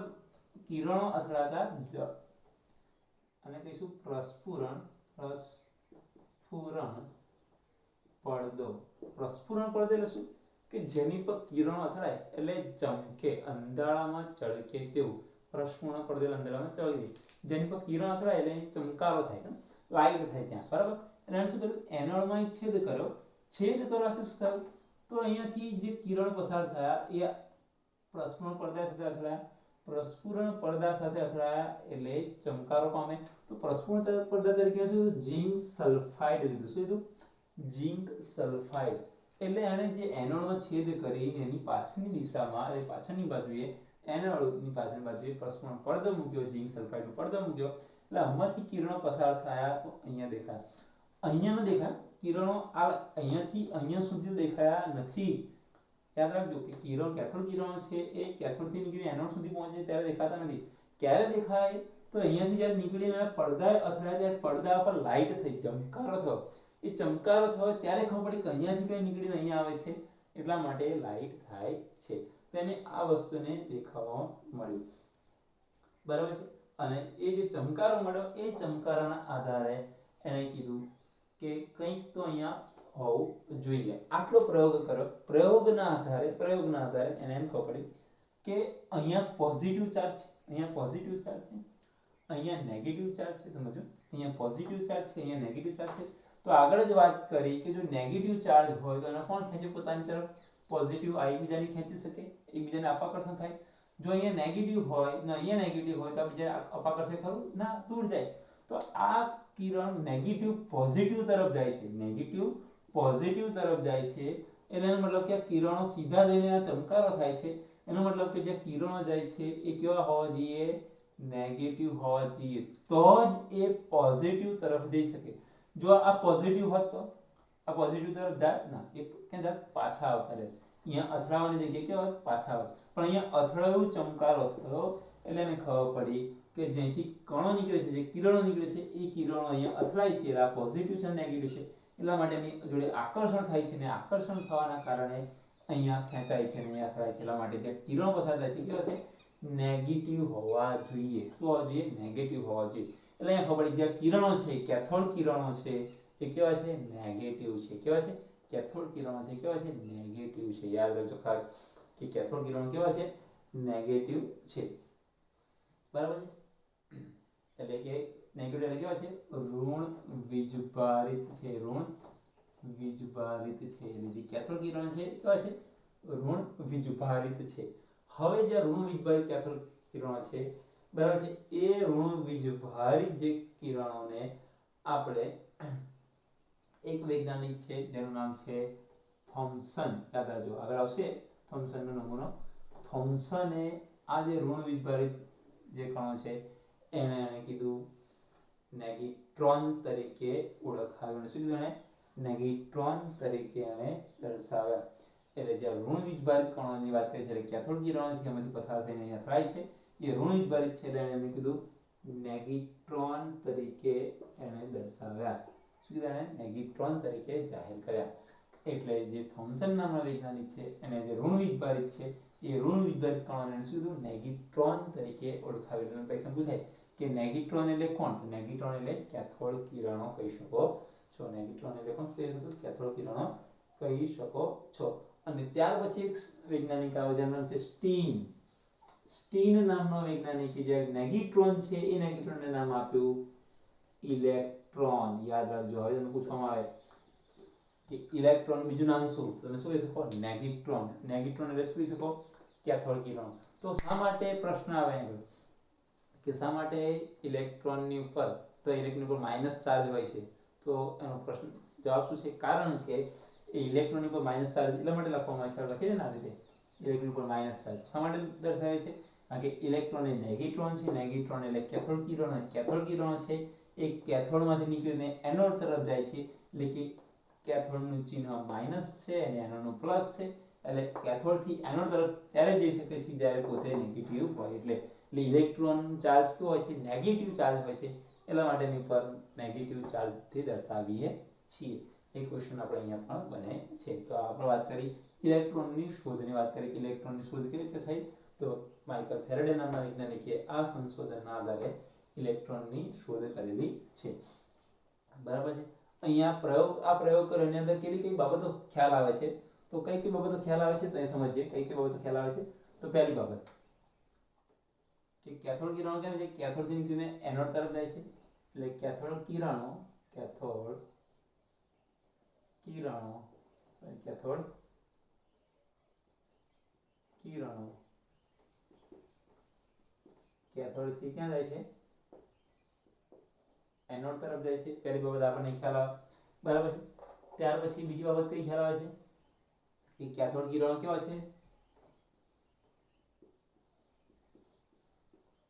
A: કિરણો અથડાતા અને કહીશું પ્રસ્ફુરણ પડદો. પ્રસ્ફુરણ પડદો એટલે શું? કે જેની પર કિરણો અથડાય એટલે ચમકે, અંધારામાં ચળકે તેવું. પ્રસ્ફુરણ પડદો એટલે અંધારામાં ચળકે, જેની પર કિરણ અથડાય એટલે ચમકારો થાય, લાઈટ થાય ત્યાં, બરાબર. એટલે શું કર્યું? એનોડમાં એક છેદ કર્યો. છેદ કરવાથી શું થયું? તો અહીંયાથી જે કિરણ પસાર થયા એ પ્રસ્ફુરણ પડદા સાથે અથડાયા. પ્રસ્ફુરણ પડદા સાથે અથડાયા એટલે ચમકારો પામે. તો પ્રસ્ફુરણ પડદા તરીકે શું? ઝિંક સલ્ફાઇડ લીધું. શું લીધું? Zinc sulphide. એટલે આને જે એનોડમાં છેદ કરીને એની પાછળની દિશામાં એટલે પાછળની બાજુએ એનોડની પાછળની બાજુએ પ્રસ્ફુરણ પડદો મૂક્યો, ઝિંક સલ્ફાઇડનો પડદો મૂક્યો. એટલે આમાંથી કિરણો પસાર થયા તો અહીંયા દેખાય. અહીંયા ન દેખાય કિરણો, આ અહીંયાથી અહીંયા સુધી દેખાયા નથી. યાદ રાખજો કે કિરણ, કેથોડ કિરણો છે એ કેથોડથી નીકળી એનોડ સુધી પહોંચે ત્યારે દેખાતા નથી. ક્યારે દેખાય? તો અહીંયાથી જ્યારે નીકળીને પડદા અથડાય ત્યારે પડદા પર લાઇટ થઈ, ચમકારો થયો. એ ચમકારો થયો ત્યારે ખબર પડી કે અહીંયાથી કંઈ નીકળીને અહીંયા આવે છે, એટલા માટે લાઇટ થાય છે. તેને આ વસ્તુને દેખાવા મળ્યું, બરાબર છે. અને એ જે ચમકારો મળ્યો એ ચમકારાના આધારે એણે કીધું કે કંઈક તો અહીંયા હોવું જોઈએ. આટલો પ્રયોગ કર્યો. પ્રયોગના આધારે એને એમ ખબર પડી કે અહીંયા પોઝિટિવ ચાર્જ છે, અહીંયા પોઝિટિવ ચાર્જ છે, અહીંયા નેગેટિવ ચાર્જ છે. સમજો, અહીંયા પોઝિટિવ ચાર્જ છે, અહીંયા નેગેટિવ ચાર્જ છે. તો આગળ જ વાત કરી કે જો નેગેટિવ ચાર્જ હોય તો એને કોણ ખેંચે પોતાની તરફ? પોઝિટિવ આ એકબીજાને ખેંચી શકે, એકબીજાને અપાકર્ષણ થાય. જો અહીંયા નેગેટિવ હોય ને અહીંયા નેગેટિવ હોય તો આ બીજા અપાકર્ષણ ખરું ના, દૂર જાય. તો આ કિરણ નેગેટિવ પોઝિટિવ તરફ જાય છે, નેગેટિવ પોઝિટિવ તરફ જાય છે. એટલે એનો મતલબ કે આ કિરણો સીધા જઈને ચમકારો થાય છે. એનો મતલબ કે જે કિરણો જાય છે એ કેવા હોવા જોઈએ? નેગેટિવ હોવા જોઈએ, તો જ એ પોઝિટિવ તરફ જઈ શકે. જો આ પોઝિટિવ હોત તો આ પોઝિટિવ તરફ જાય ના, એ ક્યાં જાય? પાછા આવતા રહે. અહીંયા અથડાવાની જગ્યાએ કેવા પાછા આવે. પણ અહીંયા અથડાયું, ચમકારો થયો એટલે એને ખબર પડી કે જેથી કણો નીકળે છે, જે કિરણો નીકળે છે એ કિરણો અહીંયા અથડાય છે. એટલે આ પોઝિટિવ છે, નેગેટિવ છે, એટલા માટે એની જોડે આકર્ષણ થાય છે ને આકર્ષણ થવાના કારણે અહીંયા ખેંચાય છે અને અહીંયા અથડાય છે. એટલા માટે જે કિરણો પસાર થાય છે કેવા છે? નેગેટિવ હોવા જોઈએ. શું હોવા જોઈએ? નેગેટિવ હોવા જોઈએ. એટલે અહીંયા ખબર પડી, જે કિરણો છે, કેથોડ કિરણો છે એ કેવા છે? નેગેટિવ છે. કેવા છે? કેથોડ કિરણો છે કેવા છે? નેગેટિવ છે. યાદ રાખજો ખાસ કે કેથોડ કિરણો કેવા છે? નેગેટિવ છે, બરાબર છે. એટલે કે નેગેટિવ એટલે કેવા છે? ઋણ વીજભારિત છે, ઋણ વીજભારિત છે. એટલે જે કેથોડ કિરણો છે કેવા છે? ઋણ વીજભારિત છે. હવે જે ઋણ વીજભારિત કેથોડ કિરણો છે, બરાબર છે, એ ઋણ વીજભારિત જે કિરણોને આપણે એક વૈજ્ઞાનિક છે જેનું નામ છે થોમ્સન, યાદ રાખજો, આગળ આવશે થોમ્સનનો નમૂનો. થોમ્સને આ જે ઋણ વીજભારિત જે કણો છે એને કીધું નેગેટ્રોન તરીકે ઓળખાવ્યું. શું કીધું એને? નેગેટ્રોન તરીકે એને દર્શાવ્યા. એટલે જે ઋણ વીજભારિત કણોની વાત કરી છે, કેથોડ કિરણો છે એમાંથી પસાર થઈને અહીંયા અથડાય છે, એ ઋણ વીજભારિત છે એટલે એને કીધું નેગેટ્રોન તરીકે એને દર્શાવ્યા. શું કીધું? એને નેગેટ્રોન તરીકે જાહેર કર્યા. એટલે જે થોમ્સન નામના વૈજ્ઞાનિક છે એને જે ઋણ વીજભારિત છે એ ઋણ વીજભારિત કણોને શું કીધું? નેગેટ્રોન તરીકે ઓળખાવ્યું. તમને પૈસા પૂછાય કે નેગેટ્રોન એટલે કોણ? તો નેગેટ્રોન એટલે કેથોડ કિરણો કહી શકો છો. નેગેટ્રોન એટલે કોણ કહી શકો છો? કેથોડ કિરણો કહી શકો છો. અને ત્યાર પછી એક વૈજ્ઞાનિક આવે જેનું નામ છે સ્ટીન. સ્ટીન નામનો વૈજ્ઞાનિક જે નેગેટ્રોન છે એ નેગેટ્રોનને નામ આપ્યું ઇલેક્ટ્રોન. યાદ રાખજો, હવે તમને પૂછવામાં આવે કે ઇલેક્ટ્રોન બીજું નામ શું? તમે શું કહી શકો? નેગેટ્રોન. નેગેટ્રોન એટલે શું કહી શકો? કેથોડ કિરણો. તો શા માટે પ્રશ્ન આવે કે શા માટે ઇલેક્ટ્રોનની ઉપર, તો ઇલેક્ટ્રોન ઉપર માઇનસ ચાર્જ હોય છે? તો એનો પ્રશ્ન જવાબ શું છે? કારણ કે એ ઇલેક્ટ્રોન ઉપર માઇનસ ચાર્જ એટલા માટે લખવામાં આવે છે, લખીએ છે ને આ રીતે, ઇલેક્ટ્રોન ઉપર માઇનસ ચાર્જ શા માટે દર્શાવે છે? કારણ કે ઇલેક્ટ્રોન એ નેગેટ્રોન છે, નેગેટ્રોન એટલે કેથોડ કિરણો, કેથોડ કિરણો છે એ કેથોડમાંથી નીકળીને એનોડ તરફ જાય છે. એટલે કે કેથોડનું ચિહ્ન માઇનસ છે અને એનોડનું પ્લસ છે. એટલે કેથોડ થી એનોડ તરફ ત્યારે જઈ શકે છે જ્યારે પોતે નેગેટિવ હોય એટલે ઇલેક્ટ્રોન ચાર્જ કેવો હોય છે નેગેટિવ ચાર્જ હોય છે એટલા માટેની ઉપર નેગેટિવ ચાર્જ થી દર્શાવીએ છીએ એ ક્વેશ્ચન આપણે અહીંયા પણ બને છે તો આપણે વાત કરી ઇલેક્ટ્રોનની શોધની વાત કરી કે ઇલેક્ટ્રોનની શોધ કેવી રીતે થઈ તો માઇકલ ફેરેડે નામના વૈજ્ઞાનિકે આ સંશોધનના આધારે ઇલેક્ટ્રોનની શોધ કરેલી છે બરાબર છે અહીંયા પ્રયોગ કર્યો એની અંદર કઈ બાબતો ખ્યાલ આવે છે તો કઈ બાબતો ખ્યાલ આવે છે તો એ સમજીએ કઈ બાબતો ખ્યાલ આવે છે તો પહેલી બાબત કે કેથોડ કિરણો કે જે કેથોડ થી નીકળીને એનોડ તરફ જાય છે એટલે કેથોડ કિરણો કેથોડ થી ક્યાં જાય છે એનોડ તરફ જાય છે પહેલી બાબત આપણને ખ્યાલ આવે બરાબર છે ત્યાર પછી બીજી બાબત કઈ ખ્યાલ આવે છે કે કેથોડ કિરણો કેવા છે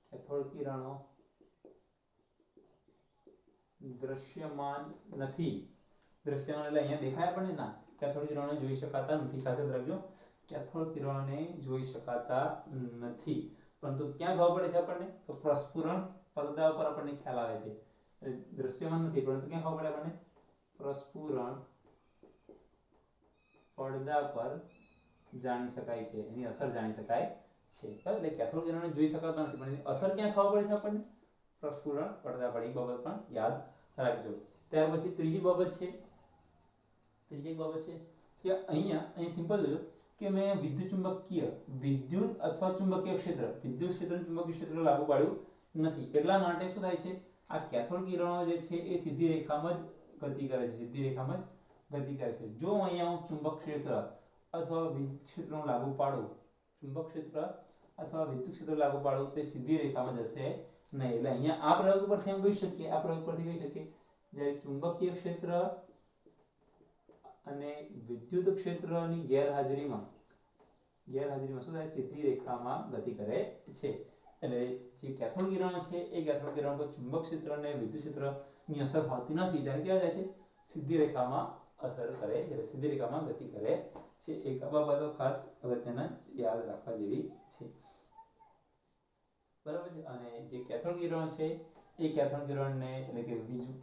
A: કેથોડ કિરણો દ્રશ્યમાન નથી દ્રશ્યમાન એટલે અહીંયા દેખાય આપણને ના કેથોડ કિરણો જોઈ શકાતા નથી ખાસ યાદ રાખજો કેથોડ કિરણોને જોઈ શકાતા નથી પરંતુ ક્યાં ખબર પડે છે આપણને તો પ્રસ્ફુરણ પડદા ઉપર આપણને ખ્યાલ આવે છે દ્રશ્યમાન નથી પરંતુ ક્યાં ખબર પડે આપણને પ્રસ્ફુરણ પડદા પર જાણી શકાય છે એની અસર જાણી શકાય છે એટલે કેથોડ કિરણોને જોઈ શકાતા નથી પણ એની અસર ક્યાં ખબર પડે છે આપણને પ્રસ્ફુરણ પડદા પર એ બાબત પણ યાદ રાખજો ત્યાર પછી ત્રીજી બાબત છે કે અહીં સિમ્પલ જોજો કે મેં વિદ્યુત અથવા ચુંબકીય ક્ષેત્ર ચુંબકીય ક્ષેત્ર લાગુ પાડ્યું નથી એટલા માટે શું થાય છે આ કેથોડ કિરણો જે છે એ સીધી રેખામાં જ ગતિ કરે છે જો અહીંયા હું ચુંબક ક્ષેત્ર અથવા વિદ્યુત ક્ષેત્ર લાગુ પાડું તે સીધી રેખામાં જશે નહીં એટલે અહીંયા આ પ્રયોગ પરથી એમ કહી શકીએ જ્યારે ચુંબકીય ક્ષેત્ર અને વિદ્યુત ક્ષેત્રની ગેરહાજરીમાં શું થાય સીધી રેખામાં ગતિ કરે છે એટલે જે કેથોડ કિરણો છે એ કેથોડ કિરણો પર ચુંબક ક્ષેત્ર અને વિદ્યુત ક્ષેત્રની અસર હોતી નથી ત્યારે ક્યાં જાય છે સીધી રેખામાં અસર કરે છે સીધી રેખામાં ગતિ કરે છે એક બાબતો ખાસ અગત્યના યાદ રાખવા જેવી છે બરાબર છે અને જે કેથોડ કિરણ છે એ કેથોડ કિરણને એટલે કે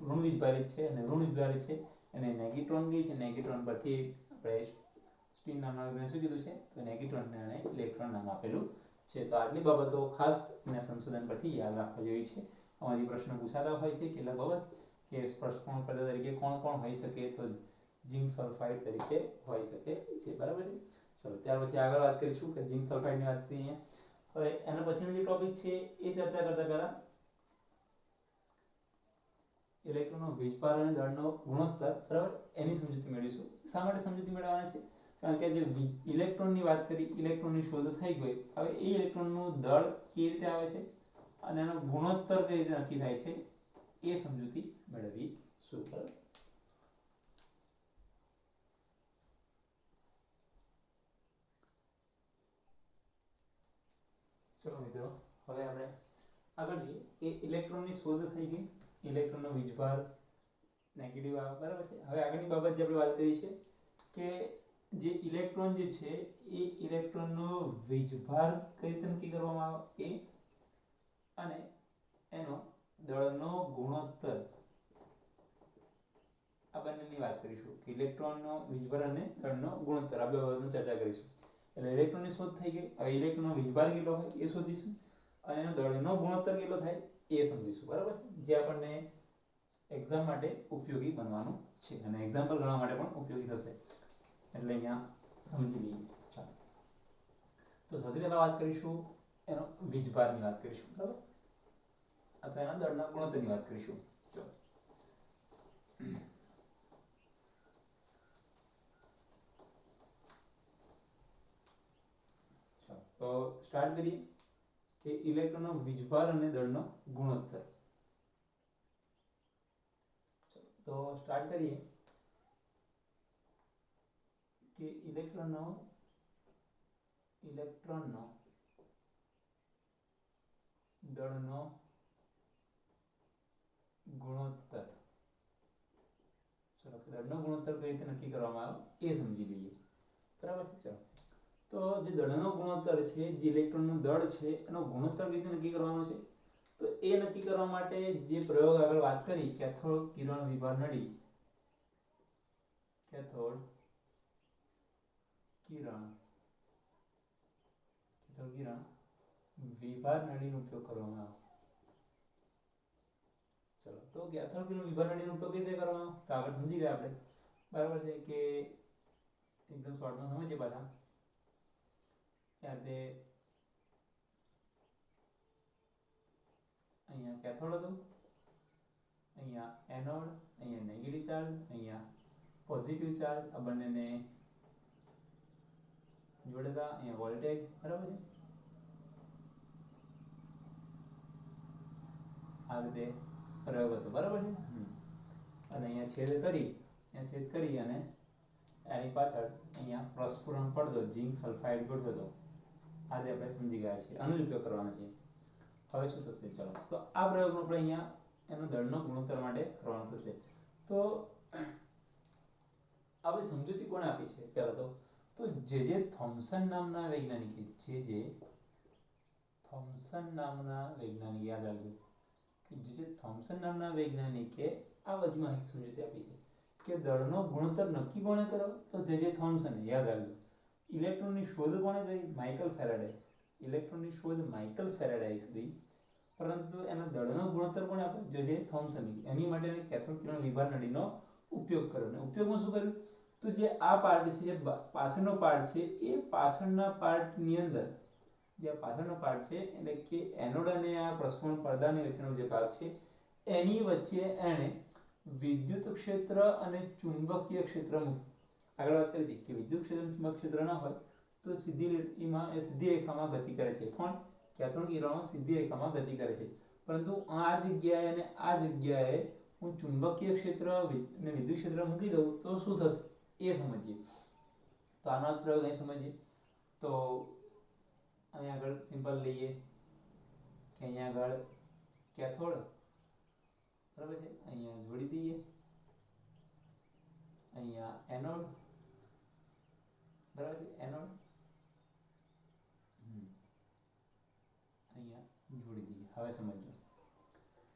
A: ઋણ વીજભારિત છે અને ઋણ વીજભારિત છે અને નેગેટ્રોન ગઈ છે નેગેટ્રોન પરથી આપણે સ્ટીન નામના શું કીધું છે તો નેગેટ્રોનને અને ઇલેક્ટ્રોન નામ આપેલું છે તો આટલી બાબતો ખાસ અને સંશોધન પરથી યાદ રાખવા જેવી છે આમાંથી પ્રશ્ન પૂછાતા હોય છે કેટલા બાબત કે સ્પર્શકોણ પદાર્થ તરીકે કોણ હોઈ શકે તો ઝિંક સલ્ફાઇડ તરીકે હોઈ શકે છે બરાબર છે ચલો ત્યાર પછી આગળ વાત કરીશું કે ઝિંક સલ્ફાઇડની વાત કરીએ હવે એના પછીનો જે ટોપિક છે એ ચર્ચા કરતા પહેલા ઇલેક્ટ્રોનનો વીજભાર અને દળનો ગુણોત્તર બરાબર એની સમજૂતી મેળવીશું શા માટે સમજૂતી મેળવવાની છે કારણ કે જે ઇલેક્ટ્રોનની વાત કરી ઇલેક્ટ્રોનની શોધ થઈ ગઈ હવે એ ઇલેક્ટ્રોનનું દળ કેવી રીતે આવે છે અને એનો ગુણોત્તર કઈ રીતે નક્કી થાય છે એ સમજૂતી મેળવીશું બરાબર ચલો મિત્રો હવે આપણે આગળ જઈએ કે ઇલેક્ટ્રોનની શોધ થઈ ગઈ ઇલેક્ટ્રોનનો વીજભાર નેગેટિવ આવે બરાબર છે હવે આગળની બાબત જે આપણે વાત કરી છે કે જે ઇલેક્ટ્રોન જે છે એ ઇલેક્ટ્રોનનો વીજભાર કઈ રીતે નક્કી કરવામાં આવે એ અને એનો દળનો ગુણોત્તર આ બંનેની વાત કરીશું કે ઇલેક્ટ્રોનનો વીજભાર અને દળનો ગુણોત્તર આ બે બાબતની ચર્ચા કરીશું એટલે ઇલેક્ટ્રોનની શોધ થઈ ગઈ હવે ઇલેક્ટ્રોનનો વીજભાર કેટલો હોય એ શોધીશું અને એનો દળનો ગુણોત્તર કેટલો થાય એ સમજીશું બરાબર જે આપણને એક્ઝામ માટે ઉપયોગી બનવાનું છે અને એક્ઝામ્પલ ગણવા માટે પણ ઉપયોગી થશે એટલે અહીંયા સમજી લઈએ ચાલો તો સૌથી પહેલા વાત કરીશું એનો વીજભારની વાત કરીશું બરાબર અથવા એના દળના ગુણોત્તરની વાત કરીશું ચલો તો સ્ટાર્ટ કરીએ કે ઇલેક્ટ્રોનનો વીજભાર અને દળનો ગુણોત્તર તો સ્ટાર્ટ કરીએ કે ઇલેક્ટ્રોનનો દળનો ગુણોત્તર ચલો દળનો ગુણોત્તર કઈ રીતે નક્કી કરવામાં આવે એ સમજી લઈએ બરાબર છે ચલો તો જે દળનો ગુણોત્તર છે, જે ઇલેક્ટ્રોનનું દળ છે એનો ગુણોત્તર રીતે નક્કી કરવાનો છે. તો એ નક્કી કરવા માટે જે પ્રયોગ આગળ વાત કરી, કેથોડ કિરણ વિભાર નળી, કેથોડ કિરણ વિભાર નળીનો ઉપયોગ કરવામાં આવે. ચલો, તો કેથોડ કિરણ વિભાર નળીનો ઉપયોગ કેવી રીતે કરવાનો, તો આગળ સમજી ગયા આપણે. બરાબર છે કે એકદમ શોર્ટમાં સમજીએ પાછા. ત્યારે અહીંયા કેથોડ હતું, અહીંયા એનોડ, અહીંયા નેગેટિવ ચાર્જ, અહીંયા પોઝિટિવ ચાર્જ, આ બંનેને જોડેલા, અહીંયા વોલ્ટેજ. બરાબર છે, આ રીતે પ્રયોગ હતો. બરાબર છે. અને અહીંયા છેદ કરી અને એની પાછળ અહીંયા પ્રસ્ફુરણ પડદો ઝિંક સલ્ફાઇડ ગોઠવ્યો હતો. આ રીતે આપણે સમજી ગયા છીએ. આનો ઉપયોગ કરવાનો છે. હવે શું થશે, ચલો, તો આ પ્રયોગનો આપણે અહીંયા એનો દળનો ગુણોત્તર માટે કરવાનો થશે. તો આ બધી સમજૂતી કોણે આપી છે? પહેલા તો જે થોમ્સન નામના વૈજ્ઞાનિકે, જે થોમ્સન નામના વૈજ્ઞાનિક, યાદ રાખજો કે જે થોમ્સન નામના વૈજ્ઞાનિકે આ બધી માહિતી સમજૂતી આપી છે. કે દળનો ગુણોત્તર નક્કી કોણે કર્યો? તો જે થોમ્સન. યાદ રાખજો, ઇલેક્ટ્રોનની શોધ કોણે કરી? Michael Faraday. ઇલેક્ટ્રોનની શોધ માઇકલ ફેરાડેએ કરી, પરંતુ એના દળનો ગુણોત્તર કોણે આપ્યો? જે થોમ્સન. એની માટે એને કેથોડ કિરણ વિભાર નળીનો ઉપયોગ કર્યો. અને ઉપયોગમાં શું કર્યું? તો જે આ પાર્ટ છે, જે પાછળનો પાર્ટ છે, એ પાછળના પાર્ટની અંદર, જે પાછળનો પાર્ટ છે એટલે કે એનોડ અને આ પ્રસ્ફુરણ પડદાની વચ્ચેનો જે ભાગ છે, એની વચ્ચે એણે વિદ્યુત ક્ષેત્ર અને ચુંબકીય ક્ષેત્ર મૂક્યું. આગળ વાત કરી હતી કે વિદ્યુત ક્ષેત્ર અને ચુંબકીય ક્ષેત્ર ના હોય તો સીધી રેખામાં ગતિ કરે છે. પણ કેથોડ કિરણો સીધી રેખામાં ગતિ કરે છે. પરંતુ આ જગ્યાએ અને આ જગ્યાએ હું ચુંબકીય ક્ષેત્ર અને વિદ્યુત ક્ષેત્ર મૂકી દઉં તો શું થશે એ સમજીએ. તો આનો જ પ્રયોગ અહીં સમજીએ. તો અહીંયા આગળ સિમ્પલ લઈએ કે અહીંયા આગળ કેથોડ, બરાબર છે, અહીંયા જોડી દઈએ, અહીંયા એનોડ, બરાબર છે, એનોડ અહીંયા જોડી દઈએ. હવે સમજો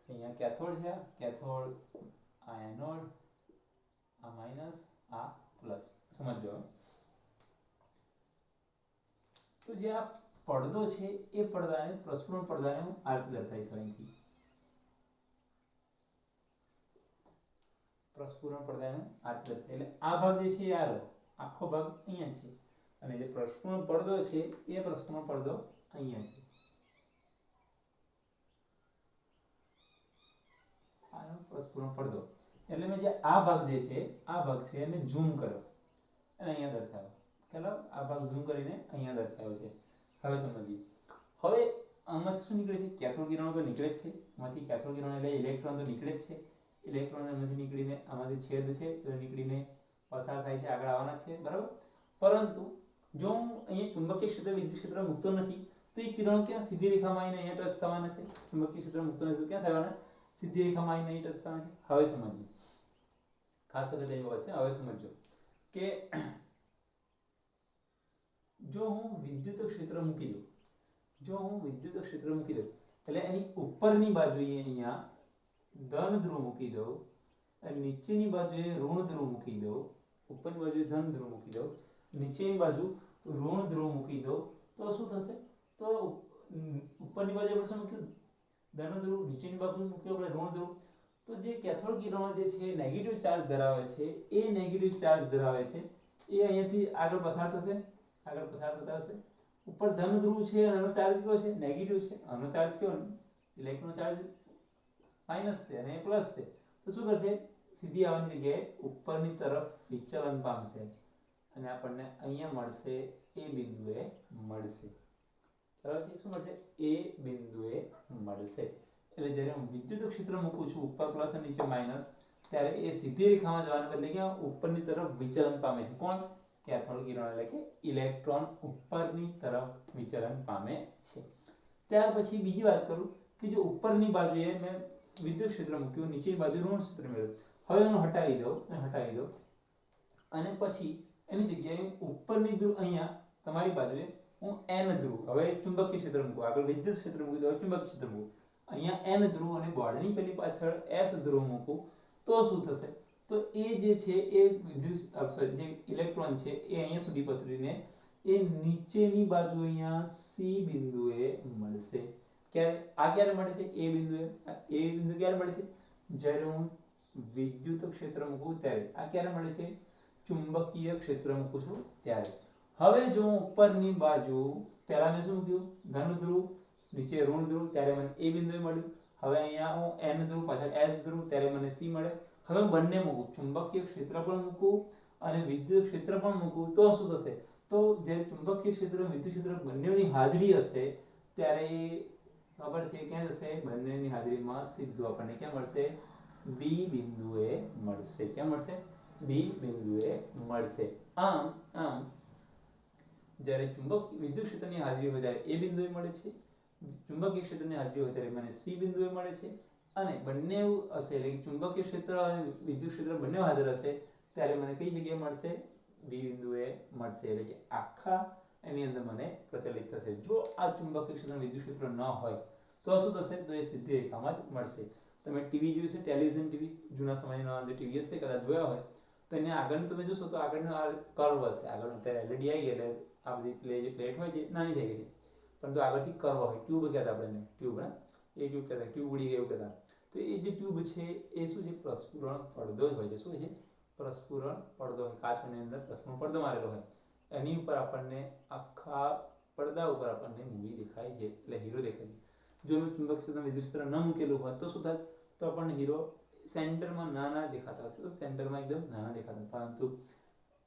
A: કે અહીંયા કેથોડ છે, કેથોડ, આ એનોડ, આ માઇનસ, આ પ્લસ. સમજો. તો જે આ પડદો છે એ પડદાને, પ્રસ્ફુરણ પડદાને હું આ રીતે દર્શાવીશ. અહીંથી પ્રસ્ફુરણ પડદાને આ રીતે દર્શાવીશ. એટલે આ ભાગ જે છે યાર, આખો ભાગ અહીંયા છે, અને જે પ્રસ્ફુરણ પડદો છે એ પ્રસ્ફુરણ પડદો અહીંયા છે. આનો પ્રસ્ફુરણ પડદો એટલે મેં જે આ ભાગ જે છે, આ ભાગ છે એને ઝૂમ કર્યો અને અહીંયા દર્શાવ્યો. ચાલો, આ ભાગ ઝૂમ કરીને અહીંયા દર્શાવ્યો છે. હવે સમજીએ. હવે આમાંથી શું નીકળે છે? કેથોડ કિરણો તો નીકળે જ છે. આમાંથી કેથોડ કિરણો એટલે ઇલેક્ટ્રોન તો નીકળે જ છે. ઇલેક્ટ્રોન એમાંથી નીકળીને આમાંથી છેદ છે તો નીકળીને પસાર થાય છે, આગળ આવવાના છે. બરાબર. પરંતુ જો હું અહીંયા ચુંબકીય ક્ષેત્ર, વિદ્યુત ક્ષેત્ર મૂકતો નથી તો એ કિરણો ક્યાં સીધી રેખામાં આવીને અહીંયા ટચ થવાના છે. ચુંબકીય ક્ષેત્ર મૂકતો નથી તો ક્યાં થવાના? સીધી રેખામાં આવીને અહીં ટચ થવાના છે. હવે સમજીએ. ખાસ અગત્યની વાત છે. હવે સમજો કે જો હું વિદ્યુત ક્ષેત્ર મૂકી દઉં, એટલે એની ઉપરની બાજુએ અહીંયા ધન ધ્રુવ મૂકી દઉં અને નીચેની બાજુએ ઋણ ધ્રુવ મૂકી દઉં. ઉપરની બાજુએ ધન ધ્રુવ મૂકી દઉં, નીચેની બાજુ ઋણ ધ્રુવ મૂકી દઉં, તો શું થશે? તો ઉપરની બાજુ આપણે શું મૂક્યું? ધન ધ્રુવ. નીચેની બાજુ મૂક્યું આપણે ઋણ ધ્રુવ. તો જે કેથોડ કિરણો જે છે નેગેટિવ ચાર્જ ધરાવે છે, એ નેગેટિવ ચાર્જ ધરાવે છે એ અહીંયાથી આગળ પસાર થશે, આગળ પસાર થતા હશે. ઉપર ધન ધ્રુવ છે, આનો ચાર્જ કયો છે? નેગેટિવ છે. આનો ચાર્જ કયો? ઇલેક્ટ્રોન ચાર્જ માઇનસ છે અને પ્લસ છે. તો શું કરશે? સીધી આવવાની જગ્યાએ ઉપરની તરફ વિચલન પામશે અને આપણને અહીંયા મળશે, એ બિંદુએ મળશે. બરાબર છે? શું મળશે? એ બિંદુએ મળશે. એટલે જ્યારે હું વિદ્યુત ક્ષેત્ર મૂકું છું ઉપર પ્લસ અને નીચે માઇનસ, ત્યારે એ સીધી રેખામાં જવાને બદલે કે ઉપરની તરફ વિચલન પામે છે. કોણ? કેથોડ કિરણ એટલે કે ઇલેક્ટ્રોન ઉપરની તરફ વિચલન પામે છે. ત્યાર પછી બીજી વાત કરું કે જો ઉપરની બાજુએ મેં વિદ્યુત ક્ષેત્ર મૂક્યું, નીચેની બાજુ ઋણ ક્ષેત્ર મેળવ્યું. હવે એનું હટાવી દો અને પછી એની જગ્યાએ ઉપરની ધ્રુવ અહીંયા તમારી બાજુએ હું n ધ્રુવ, હવે ચુંબકીય ક્ષેત્ર મૂકું, આગળ વિદ્યુત ક્ષેત્ર મૂકું તો ચુંબકીય ક્ષેત્ર મૂકું, અહીંયા n ધ્રુવ અને બોર્ડની પેલી પાછળ s ધ્રુવ મૂકું તો શું થશે? તો એ જે છે એ વિદ્યુત જે ઇલેક્ટ્રોન છે એ અહીંયા સુધી પસરીને એ નીચેની બાજુ અહીંયા c બિંદુએ મળશે. ક્યારે? આ ક્યારે મળે છે? એ બિંદુએ. એ બિંદુ ક્યારે મળે છે? જ્યારે હું વિદ્યુત ક્ષેત્ર મૂકું ત્યારે. આ ક્યારે મળે છે? ચુંબકીય ક્ષેત્ર મૂકું છું ત્યારે. હવે જો ઉપરની બાજુ પહેલા મેં શું મૂક્યું? ધન ધ્રુવ, નીચે ઋણ ધ્રુવ, ત્યારે મને એ બિંદુએ મળ્યું. હવે અહીંયા હું n ધ્રુવ, પાછળ s ધ્રુવ, ત્યારે મને c મળે. હવે બંને મૂકું, ચુંબકીય ક્ષેત્ર પણ મૂકું અને વિદ્યુત ક્ષેત્ર પણ મૂકું તો શું થશે? તો જે ચુંબકીય ક્ષેત્ર વિદ્યુત ક્ષેત્ર બંનેની હાજરી હશે ત્યારે એ ખબર છે ક્યાં જશે? બંનેની હાજરીમાં સીધું આપણને ક્યાં મળશે? b બિંદુએ મળશે. ક્યાં મળશે? b બિંદુએ મળશે. આમ જ્યારે વિદ્યુત ક્ષેત્રની હાજરી હોય ત્યારે એ બિંદુએ મળે છે, ચુંબકીય ક્ષેત્રની હાજરી હોય ત્યારે મને c બિંદુએ મળે છે, અને બંને હશે એટલે કે ચુંબકીય ક્ષેત્ર અને વિદ્યુત ક્ષેત્ર બંને હાજર હશે ત્યારે મને કઈ જગ્યાએ મળશે? b બિંદુએ મળશે. એટલે કે આખા એની અંદર મને પ્રચલિત થશે. જો આ ચુંબકીય ક્ષેત્ર વિદ્યુત ક્ષેત્ર ન હોય તો શું થશે? તો એ સીધી રેખામાં જ મળશે. તમે ટીવી જોયું છે, ટેલિવિઝન ટીવી, જૂના સમયના જે ટીવી હશે કદાચ જોયા હોય તો એને આગળનું તમે જોશો તો આગળનો આ કર્વ હશે. આગળ અત્યારે એલઈડી આવી ગઈ એટલે આ બધી જે પ્લેટ હોય છે નાની થઈ ગઈ છે, પરંતુ આગળથી કર્વ હોય. ટ્યુબ કહેતા આપણે ટ્યુબ, એ ટ્યુબ કહેતા, ટ્યુબ ઉડી ગઈ એવું કહેતા. તો એ જે ટ્યુબ છે એ શું છે? પ્રસ્ફુરણ પડદો જ હોય છે. શું છે? પ્રસ્ફુરણ પડદો. કાચની અંદર પ્રસ્ફુરણ પડદો મારેલો હોય, એની ઉપર આપણને આખા પડદા ઉપર આપણને મૂવી દેખાય છે, એટલે હીરો દેખાય છે. જો મેં ચુંબક ક્ષેત્ર વિદ્યુત ક્ષેત્ર ન મૂકેલું હોય તો શું થાય? તો આપણને હીરો સેન્ટરમાં નાના દેખાતા હોય છે, તો સેન્ટરમાં એકદમ નાના દેખાતા, પરંતુ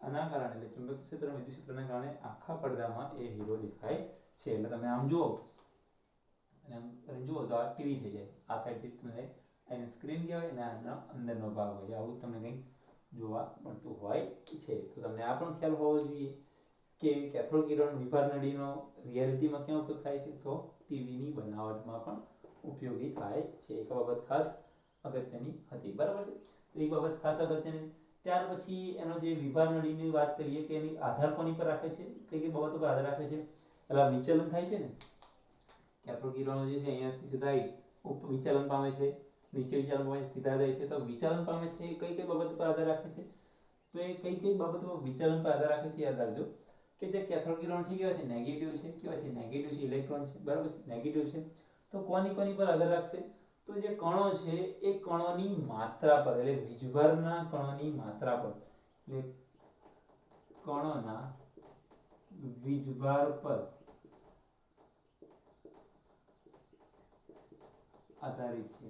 A: આના કારણે એટલે ચુંબકીય ક્ષેત્ર વિદ્યુત ક્ષેત્રના કારણે આખા પડદામાં એ હીરો દેખાય છે. એટલે તમે આમ જુઓ અને આમ કરીને જુઓ તો આ ટીવી થઈ જાય. આ સાઈડથી તમને એને સ્ક્રીન કહેવાય અને આનો અંદરનો ભાગ હોય. આવું તમને કંઈક જોવા મળતું હોય છે. તો તમને આ પણ ખ્યાલ હોવો જોઈએ કે કેથોડ કિરણ વિભાર નળીનો રિયાલિટીમાં ક્યાં ઉપયોગ થાય છે? તો ટીવીની બનાવટમાં પણ ઉપયોગી થાય છે. એક બાબત ખાસ અગત્યની હતી. બરાબર છે? તો એક બાબત ખાસ અગત્યની. ત્યાર પછી એનો જે વિભાર નળીની વાત કરીએ કે એની આધાર કોની પર રાખે છે? કઈ કઈ બાબતો પર આધાર રાખે છે? એટલે વિચલન થાય છે ને, કેથોડ કિરણો જે છે અહીંયાથી સીધા વિચલન પામે છે, નીચે વિચલન પામે છે, સીધા જાય છે. તો વિચલન પામે છે એ કઈ કઈ બાબત પર આધાર રાખે છે? તો એ કઈ કઈ બાબતો પર વિચલન પર આધાર રાખે છે? યાદ રાખજો કે જે કેથોડ કિરણ છે કેવા છે? નેગેટિવ છે. કેવા છે? નેગેટિવ છે. ઇલેક્ટ્રોન છે. બરાબર છે? નેગેટિવ છે. તો કોની પર આધાર રાખશે? તો જે કણો છે એ કણોની માત્રા પર, એટલે વીજભારના કણોની માત્રા પર, એટલે કણોના વીજભાર પર આધારિત છે.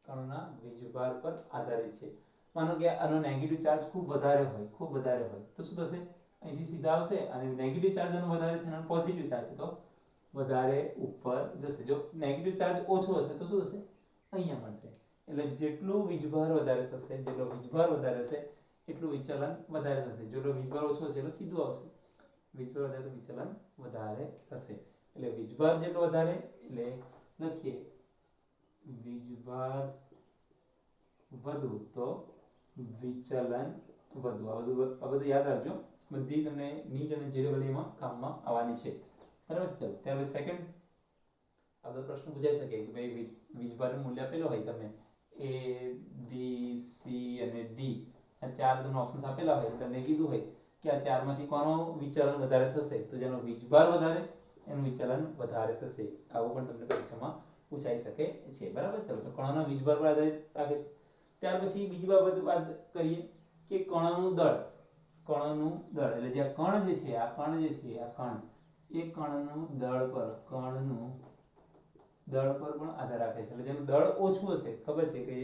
A: કણોના વીજભાર પર આધારિત છે. માનો કે આનો નેગેટિવ ચાર્જ ખૂબ વધારે હોય તો શું થશે? અહીંથી સીધા આવશે અને નેગેટિવ ચાર્જ આનો વધારે છે અને પોઝિટિવ ચાર્જ છે તો વધારે ઉપર જશે. જો નેગેટિવ ચાર્જ ઓછો હશે તો શું થશે? અહીંયા મળશે. એટલે જેટલું વીજભાર વધારે થશે, જેટલો વીજભાર વધારે હશે એટલું વિચલન વધારે થશે. જેટલો વીજભાર ઓછો હશે એટલે સીધું આવશે. વીજભાર વધારે તો વિચલન વધારે થશે. એટલે વીજભાર જેટલો વધારે એટલે લખીએ વીજભાર વધુ તો વિચલન વધુ. આ બધું યાદ રાખજો. બધી તમને નીટ અને જેરેબલીમાં કામમાં આવવાની છે. બરાબર? ચાલો ત્યાર પછી સેકન્ડ આગળ પ્રશ્ન પૂછાઈ શકે કે ભાઈ વીજભારનું મૂલ્ય આપેલું હોય તમને A, B, C અને D, આ ચાર તમને ઓપ્શન્સ આપેલા હોય, તમને કીધું હોય કે આ ચારમાંથી કોનો વિચલન વધારે થશે? તો જેનો વીજભાર વધારે એનું વિચલન વધારે થશે. આવું પણ તમને પરીક્ષામાં પૂછાઈ શકે છે. બરાબર? ચાલો તો કણોના વીજભાર પર આધારિત રાખે છે. ત્યાર પછી બીજી બાબત વાત કરીએ કે કણોનું દળ. એટલે જે કણ જે છે એ કણનું દળ પર પણ આધાર રાખે છે. એટલે જેનું દળ ઓછું હશે, ખબર છે કે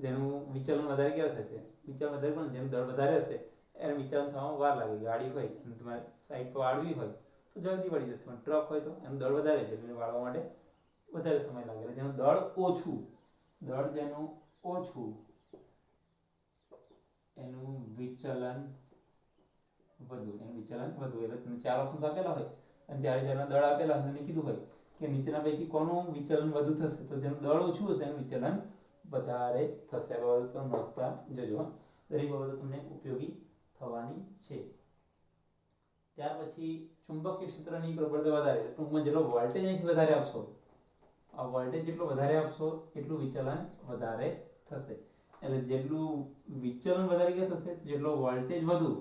A: જેનું વિચલન વધારે ક્યારે થશે? વિચલન વધારે પણ જેનું દળ વધારે હશે એને વિચલન થવામાં વાર લાગે. ગાડી હોય અને તમારે સાઈડ પર વાળવી હોય તો જલ્દી વળી જશે, પણ ટ્રક હોય તો એનું દળ વધારે છે એટલે વાળવા માટે વધારે સમય લાગે. એટલે જેનું દળ ઓછું એનું વિચલન વધુ. એટલે તમે ચાર ઓપ્શન્સ આપેલા હોય અને ચારે ચારના દળ આપેલા હોય અને કીધું હોય કે નીચેના પૈકી કોનું વિચલન વધુ થશે? તો જેનું દળ ઓછું હશે એનું વિચલન વધારે થશે. આ બાબતો નોંધતા જજો. દરેક બાબતો તમને ઉપયોગી થવાની છે. ત્યાર પછી ચુંબકીય ક્ષેત્રની પ્રબળતા વધારે, ટૂંકમાં જેટલો વોલ્ટેજ અહીંથી વધારે આપશો, આ વોલ્ટેજ જેટલો વધારે આપશો એટલું વિચલન વધારે થશે. એટલે જેટલું વિચલન વધારે કે થશે જેટલો વોલ્ટેજ વધુ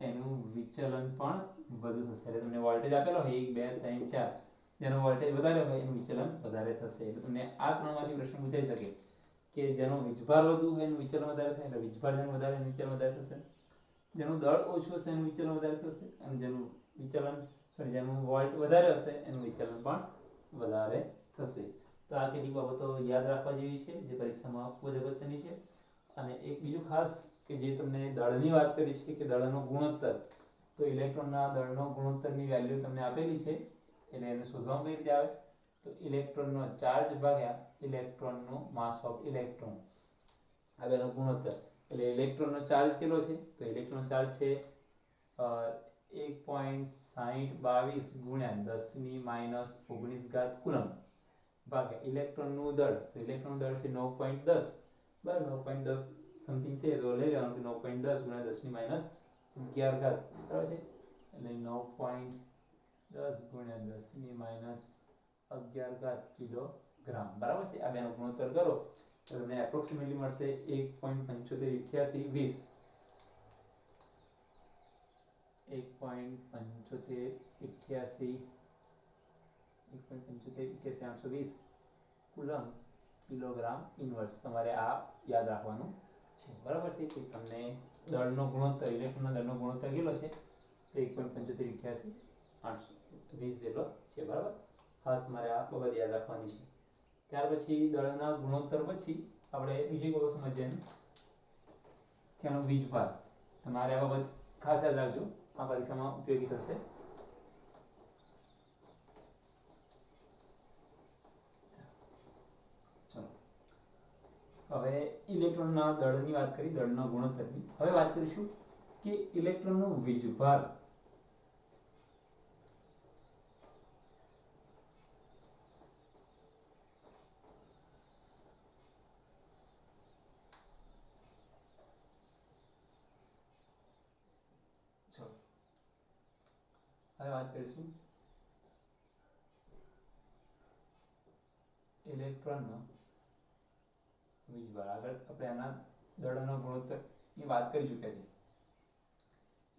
A: એનું વિચલન પણ વધુ થશે. એટલે તમને વોલ્ટેજ આપેલો હોય 1 2 3 4, જેનો વોલ્ટેજ વધારે હોય એનું વિચલન વધારે થશે. એટલે તમને આ ત્રણમાંથી પ્રશ્ન પૂછાઈ શકે કે જેનો વીજભાર વધુ હોય એનું વિચલન વધારે થાય, એટલે વીજભાર જેનું વધારે એનું વિચલન વધારે થશે. જેનું દળ ઓછું હશે એનું વિચલન વધારે થશે, અને જેનું વોલ્ટ વધારે હશે એનું વિચલન પણ વધારે થશે. તો આ કેટલીક બાબતો યાદ રાખવા જેવી છે જે પરીક્ષામાં ખૂબ જ અગત્યની છે. અને એક બીજું ખાસ કે જે તમને દળની વાત કરી છે કે દળનો ગુણોત્તર, તો ઇલેક્ટ્રોનના દળનો ગુણોત્તરની વેલ્યુ તમને આપેલી છે. એટલે એને શોધવામાં કઈ રીતે આવે, તો ઇલેક્ટ્રોનનો ચાર્જ ભાગ્યા ઇલેક્ટ્રોનનું માસ ઓફ ઇલેક્ટ્રોન, આ બેનો ગુણોત્તર. એટલે ઇલેક્ટ્રોનનો ચાર્જ કેટલો છે, તો ઇલેક્ટ્રોન ચાર્જ છે 1.6022 ગુણ્યા 10⁻−19 કુલમ ભાગ્યા ઇલેક્ટ્રોનનું દળ, તો ઇલેક્ટ્રોનનું દળ છે 9.10, બરાબર 9.10 સમથિંગ છે, તો લઈ લેવાનું કે 9.10 ગુણ્યા 10⁻11, બરાબર છે. એટલે 9.10 ગુણ્યા 10⁻11 કિલોગ્રામ, બરાબર છે. આ બેનો ગુણોત્તર કરો તો તમને એપ્રોક્સિમેટલી મળશે 1.758820, 1.758820 કુલમ કિલોગ્રામ ઇન્વર્સ. તમારે આ યાદ રાખવાનું છે, બરાબર છે. કે તમને દળનો ગુણોત્તર, ઇલેક્ટ્રોનના દળનો ગુણોત્તર કેટલો છે, તો 1.758820 જેટલો છે, બરાબર. ખાસ તમારે આ બાબત યાદ રાખવાની છે. ત્યાર પછી દળના ગુણોત્તર પછી આપણે બીજી બાબત સમજીએ કે એનો વીજભાર. તમારે આ બાબત ખાસ યાદ રાખજો, આ પરીક્ષામાં ઉપયોગી થશે. હવે ઇલેક્ટ્રોનના દળની વાત કરી, દળના ગુણોત્તરની. હવે વાત કરીશું કે ઇલેક્ટ્રોનનો વીજભાર. હવે વાત કરીશું ઇલેક્ટ્રોનનો વીજભાર. આગળ આપણે આના દળનો ગુણોત્તરની વાત કરી ચૂક્યા છીએ.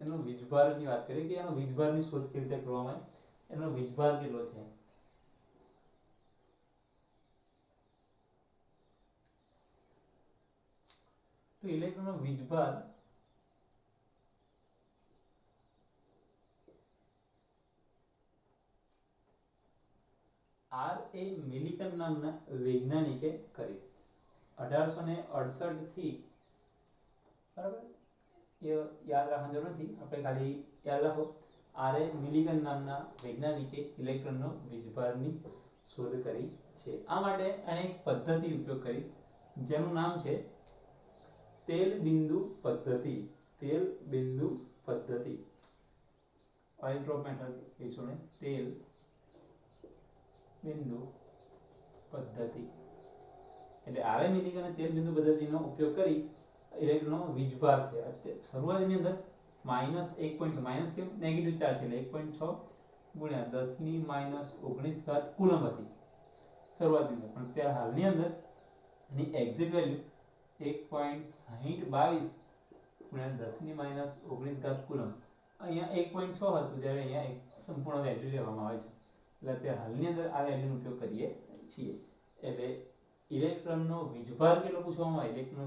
A: એનો વીજભારની વાત કરીએ કે એનો વીજભારની શોધ કેવી રીતે કરવામાં આવે, એનો વીજભાર કેટલો છે. તો ઇલેક્ટ્રોનનો વીજભાર આર એ મિલિકન નામના વૈજ્ઞાનિકે કરી 1868 થી, બરાબર. એ યાદ રાખવાની જરૂર નથી, આપણે ખાલી યાદ રાખો આર એ મિલિકન નામના વૈજ્ઞાનિકે ઇલેક્ટ્રોનનો વીજભારની શોધ કરી છે. આ માટે એણે એક પદ્ધતિ ઉપયોગ કરી જેનું નામ છે તેલ બિંદુ પદ્ધતિ. તેલ બિંદુ પદ્ધતિ, ઓઇલ ડ્રોપ મેથડ કહીશું ને, તેલ બિંદુ પદ્ધતિ. એટલે આરએ મિલિકને તેલ બિંદુ પદ્ધતિનો ઉપયોગ કરી ઇલેક્ટ્રોનનો વીજભાર છે. શરૂઆતની અંદર -1. માઇનસ કેમ, નેગેટિવ ચાર્જ છે, એટલે 1.6 ગુણ્યા 10⁻−19 કુલમ હતી શરૂઆતની અંદર. પણ અત્યારે હાલની અંદર એની એક્ઝેક્ટ વેલ્યુ 1.6022 ગુણ્યા 10⁻−19 કુલમ. અહીંયા 1.6 હતું, જ્યારે અહીંયા સંપૂર્ણ વેલ્યુ લેવામાં આવે છે. એટલે અત્યારે હાલની અંદર આ વેલ્યુનો ઉપયોગ કરીએ છીએ. એટલે ઇલેક્ટ્રોનનો વીજભાર કેટલો પૂછવામાં આવે, ઇલેક્ટ્રોનનો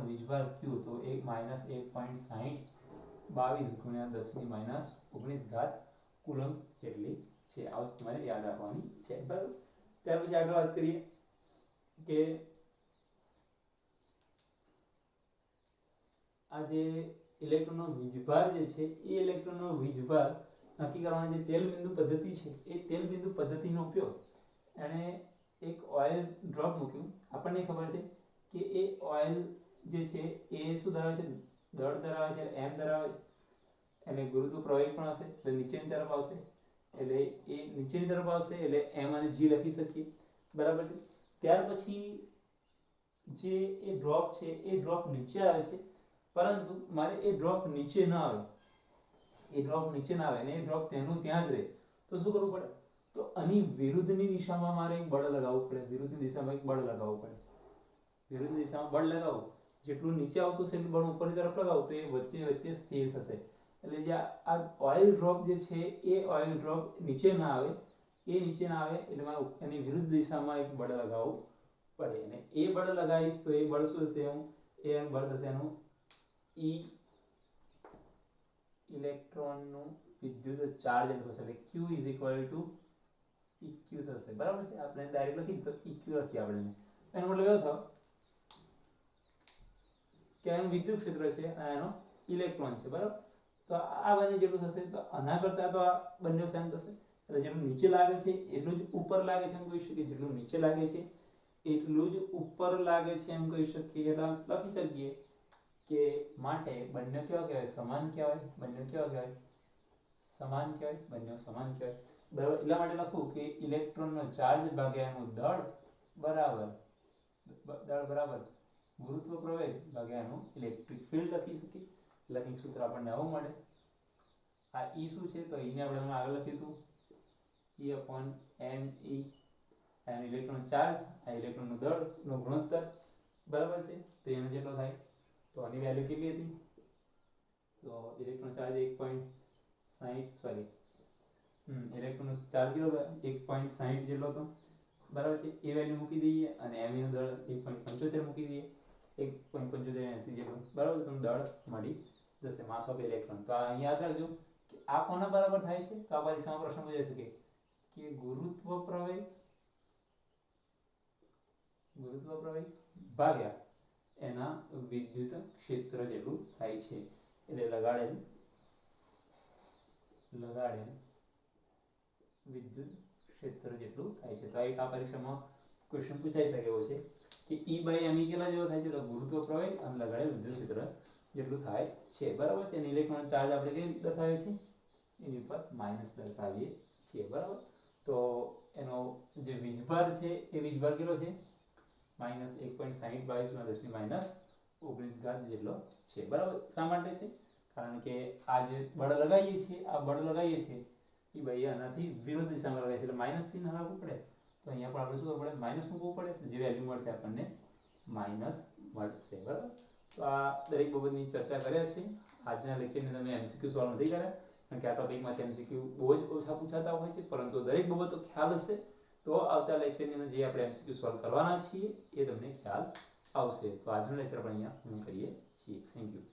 A: વીજભાર કયું, તો -1.6022 ગુણ્યા 10⁻−19 કુલમ જેટલી છે. આ વસ્તુ તમારે યાદ રાખવાની છે, બરાબર. ત્યાર પછી આગળ વાત કરીએ કે આ જે ઇલેક્ટ્રોનનો વીજભાર જે છે એ ઇલેક્ટ્રોનનો વીજભાર નક્કી કરવાની જે તેલ બિંદુ પદ્ધતિ છે એ તેલ બિંદુ પદ્ધતિનો ઉપયોગ એણે એક ઓઇલ ડ્રોપ મૂક્યું. આપણને ખબર છે કે એ ઓઇલ જે છે એ શું ધરાવે છે, દળ ધરાવે છે, એમ ધરાવે છે, અને ગુરુત્વ પ્રવેગ પણ હશે, એટલે નીચેની તરફ આવશે. એટલે એ નીચેની તરફ આવશે એટલે એમ અને જી લખી શકીએ, બરાબર છે. ત્યાર પછી જે એ ડ્રોપ છે એ ડ્રોપ નીચે આવે છે પરંતુ મારે એ ડ્રોપ નીચે ન આવે, એ ડ્રોપ નીચે ના આવે ને એ ડ્રોપ તેનું ત્યાં જ રહે, તો શું કરવું પડે? તો આની વિરુદ્ધની દિશામાં મારે એક બળ લગાવવું પડે, વિરુદ્ધની દિશામાં એક બળ લગાવવું પડે, વિરુદ્ધ દિશામાં બળ લગાવું, જેટલું નીચે આવતું છે એટલું બળ ઉપરની તરફ લગાવું તો એ વચ્ચે વચ્ચે સ્થિર થશે. એટલે જે આ ઓઇલ ડ્રોપ જે છે એ ઓઇલ ડ્રોપ નીચે ના આવે, એ નીચે ના આવે એટલે મારે એની વિરુદ્ધ દિશામાં એક બળ લગાવવું પડે. અને એ બળ લગાવીશ તો એ બળ શું થશે? એ બળ થશે એનું ઇલેક્ટ્રોનનું વિદ્યુત ચાર્જ એટલું થશે, એટલે Q is equal to EQ થશે. બરાબર છે? આપણે ડાયરેક્ટ લખી તો EQ લખીએ આપણે. એનો મતલબ એવો થયો કે એનું વિદ્યુત ક્ષેત્ર છે અને એનો ઇલેક્ટ્રોન છે. બરાબર? તો આ બંને જેટલું થશે તો આના કરતાં તો આ બંને સેમ થશે. એટલે જેટલું નીચે લાગે છે એટલું જ ઉપર લાગે છે એમ કહી શકીએ, જેટલું નીચે લાગે છે એટલું જ ઉપર લાગે છે એમ કહી શકીએ. એટલે લખી શકીએ કે માટે બંને કેવા કહેવાય? સમાન કહેવાય. બંને કેવા કહેવાય? સમાન કહેવાય. બંને સમાન કહેવાય. બરાબર? એટલા માટે લખું કે ઇલેક્ટ્રોનનો ચાર્જ ભાગ્યા એનું દળ બરાબર ગુરુત્વ પ્રવેગ ભાગ્યા એનું ઇલેક્ટ્રિક ફિલ્ડ લખી શકીએ. એટલે કંઈક સૂત્ર આપણને આવું મળે. આ E શું છે? તો E ને આપણે આગળ લખ્યું હતું E/me, આ ઇલેક્ટ્રોન ચાર્જ, આ ઇલેક્ટ્રોનનું દળનો ગુણોત્તર. બરાબર છે? તો એનો જેટલો થાય તો આની વેલ્યુ કેટલી હતી? તો ઇલેક્ટ્રોન ચાર્જ 1.60 ઇલેક્ટ્રોનનો ચાર્જ કેટલો હતો? 1.60 જેટલો હતો. બરાબર છે? એ વેલ્યુ મૂકી દઈએ અને me નું દળ 1.75 મૂકી દઈએ, 1.7580 જેટલું. બરાબર? તમને દળ મળી જશે, માસ ઓફ ઇલેક્ટ્રોન. તો અહીં યાદ રાખજો કે આ કોના બરાબર થાય છે? તો આ પરીક્ષામાં પ્રશ્ન પૂછાઈ શકે કે ગુરુત્વ પ્રવેગ ભાગ્યા એના વિદ્યુત ક્ષેત્ર જેટલું થાય છે. એટલે લગાડેલ વિદ્યુત ક્ષેત્ર જેટલું થાય છે. તો એક આ પરીક્ષામાં ક્વેશ્ચન પૂછાઈ શકે એવો છે કે E/me કેટલા જેવો થાય છે? તો ગુરુત્વ પ્રવેગ અને લગાડેલ વિદ્યુત ક્ષેત્ર જેટલું થાય છે. બરાબર છે? અને ઇલેક્ટ્રોન ચાર્જ આપણે કઈ દર્શાવીએ છીએ? એની ઉપર માઇનસ દર્શાવીએ છીએ. બરાબર? તો એનો જે વીજભાર છે એ વીજભાર કેટલો છે? -1.60 × 10⁻⁹ જેટલો છે. બરાબર? શા માટે છે? કારણ કે આ જે બળ લગાવીએ છીએ એ ભાઈ આનાથી વિરુદ્ધ દિશામાં લગાવીએ છીએ એટલે માઇનસ ચિહ્ન રાખવું પડે. તો અહીંયા પણ આપણે શું કરવું પડે? માઇનસ મૂકવું પડે. તો જે વેલ્યુ મળશે આપણને માઇનસ મળશે. બરાબર? તો આ દરેક બાબતની ચર્ચા કર્યા છે. આજના લેક્ચરની તમે MCQ સોલ્વ નથી કર્યા કારણ કે આ ટોપિકમાંથી MCQ બહુ જ ઓછા પૂછાતા હોય છે, પરંતુ દરેક બાબતો ખ્યાલ હશે તો આવતા લેક્ચરની અંદર જે આપણે MCQ સોલ્વ કરવાના છીએ એ તમને ખ્યાલ આવશે. તો આજનો લેક્ચર આપણે અહીંયા પૂર્ણ કરીએ છીએ. Thank you.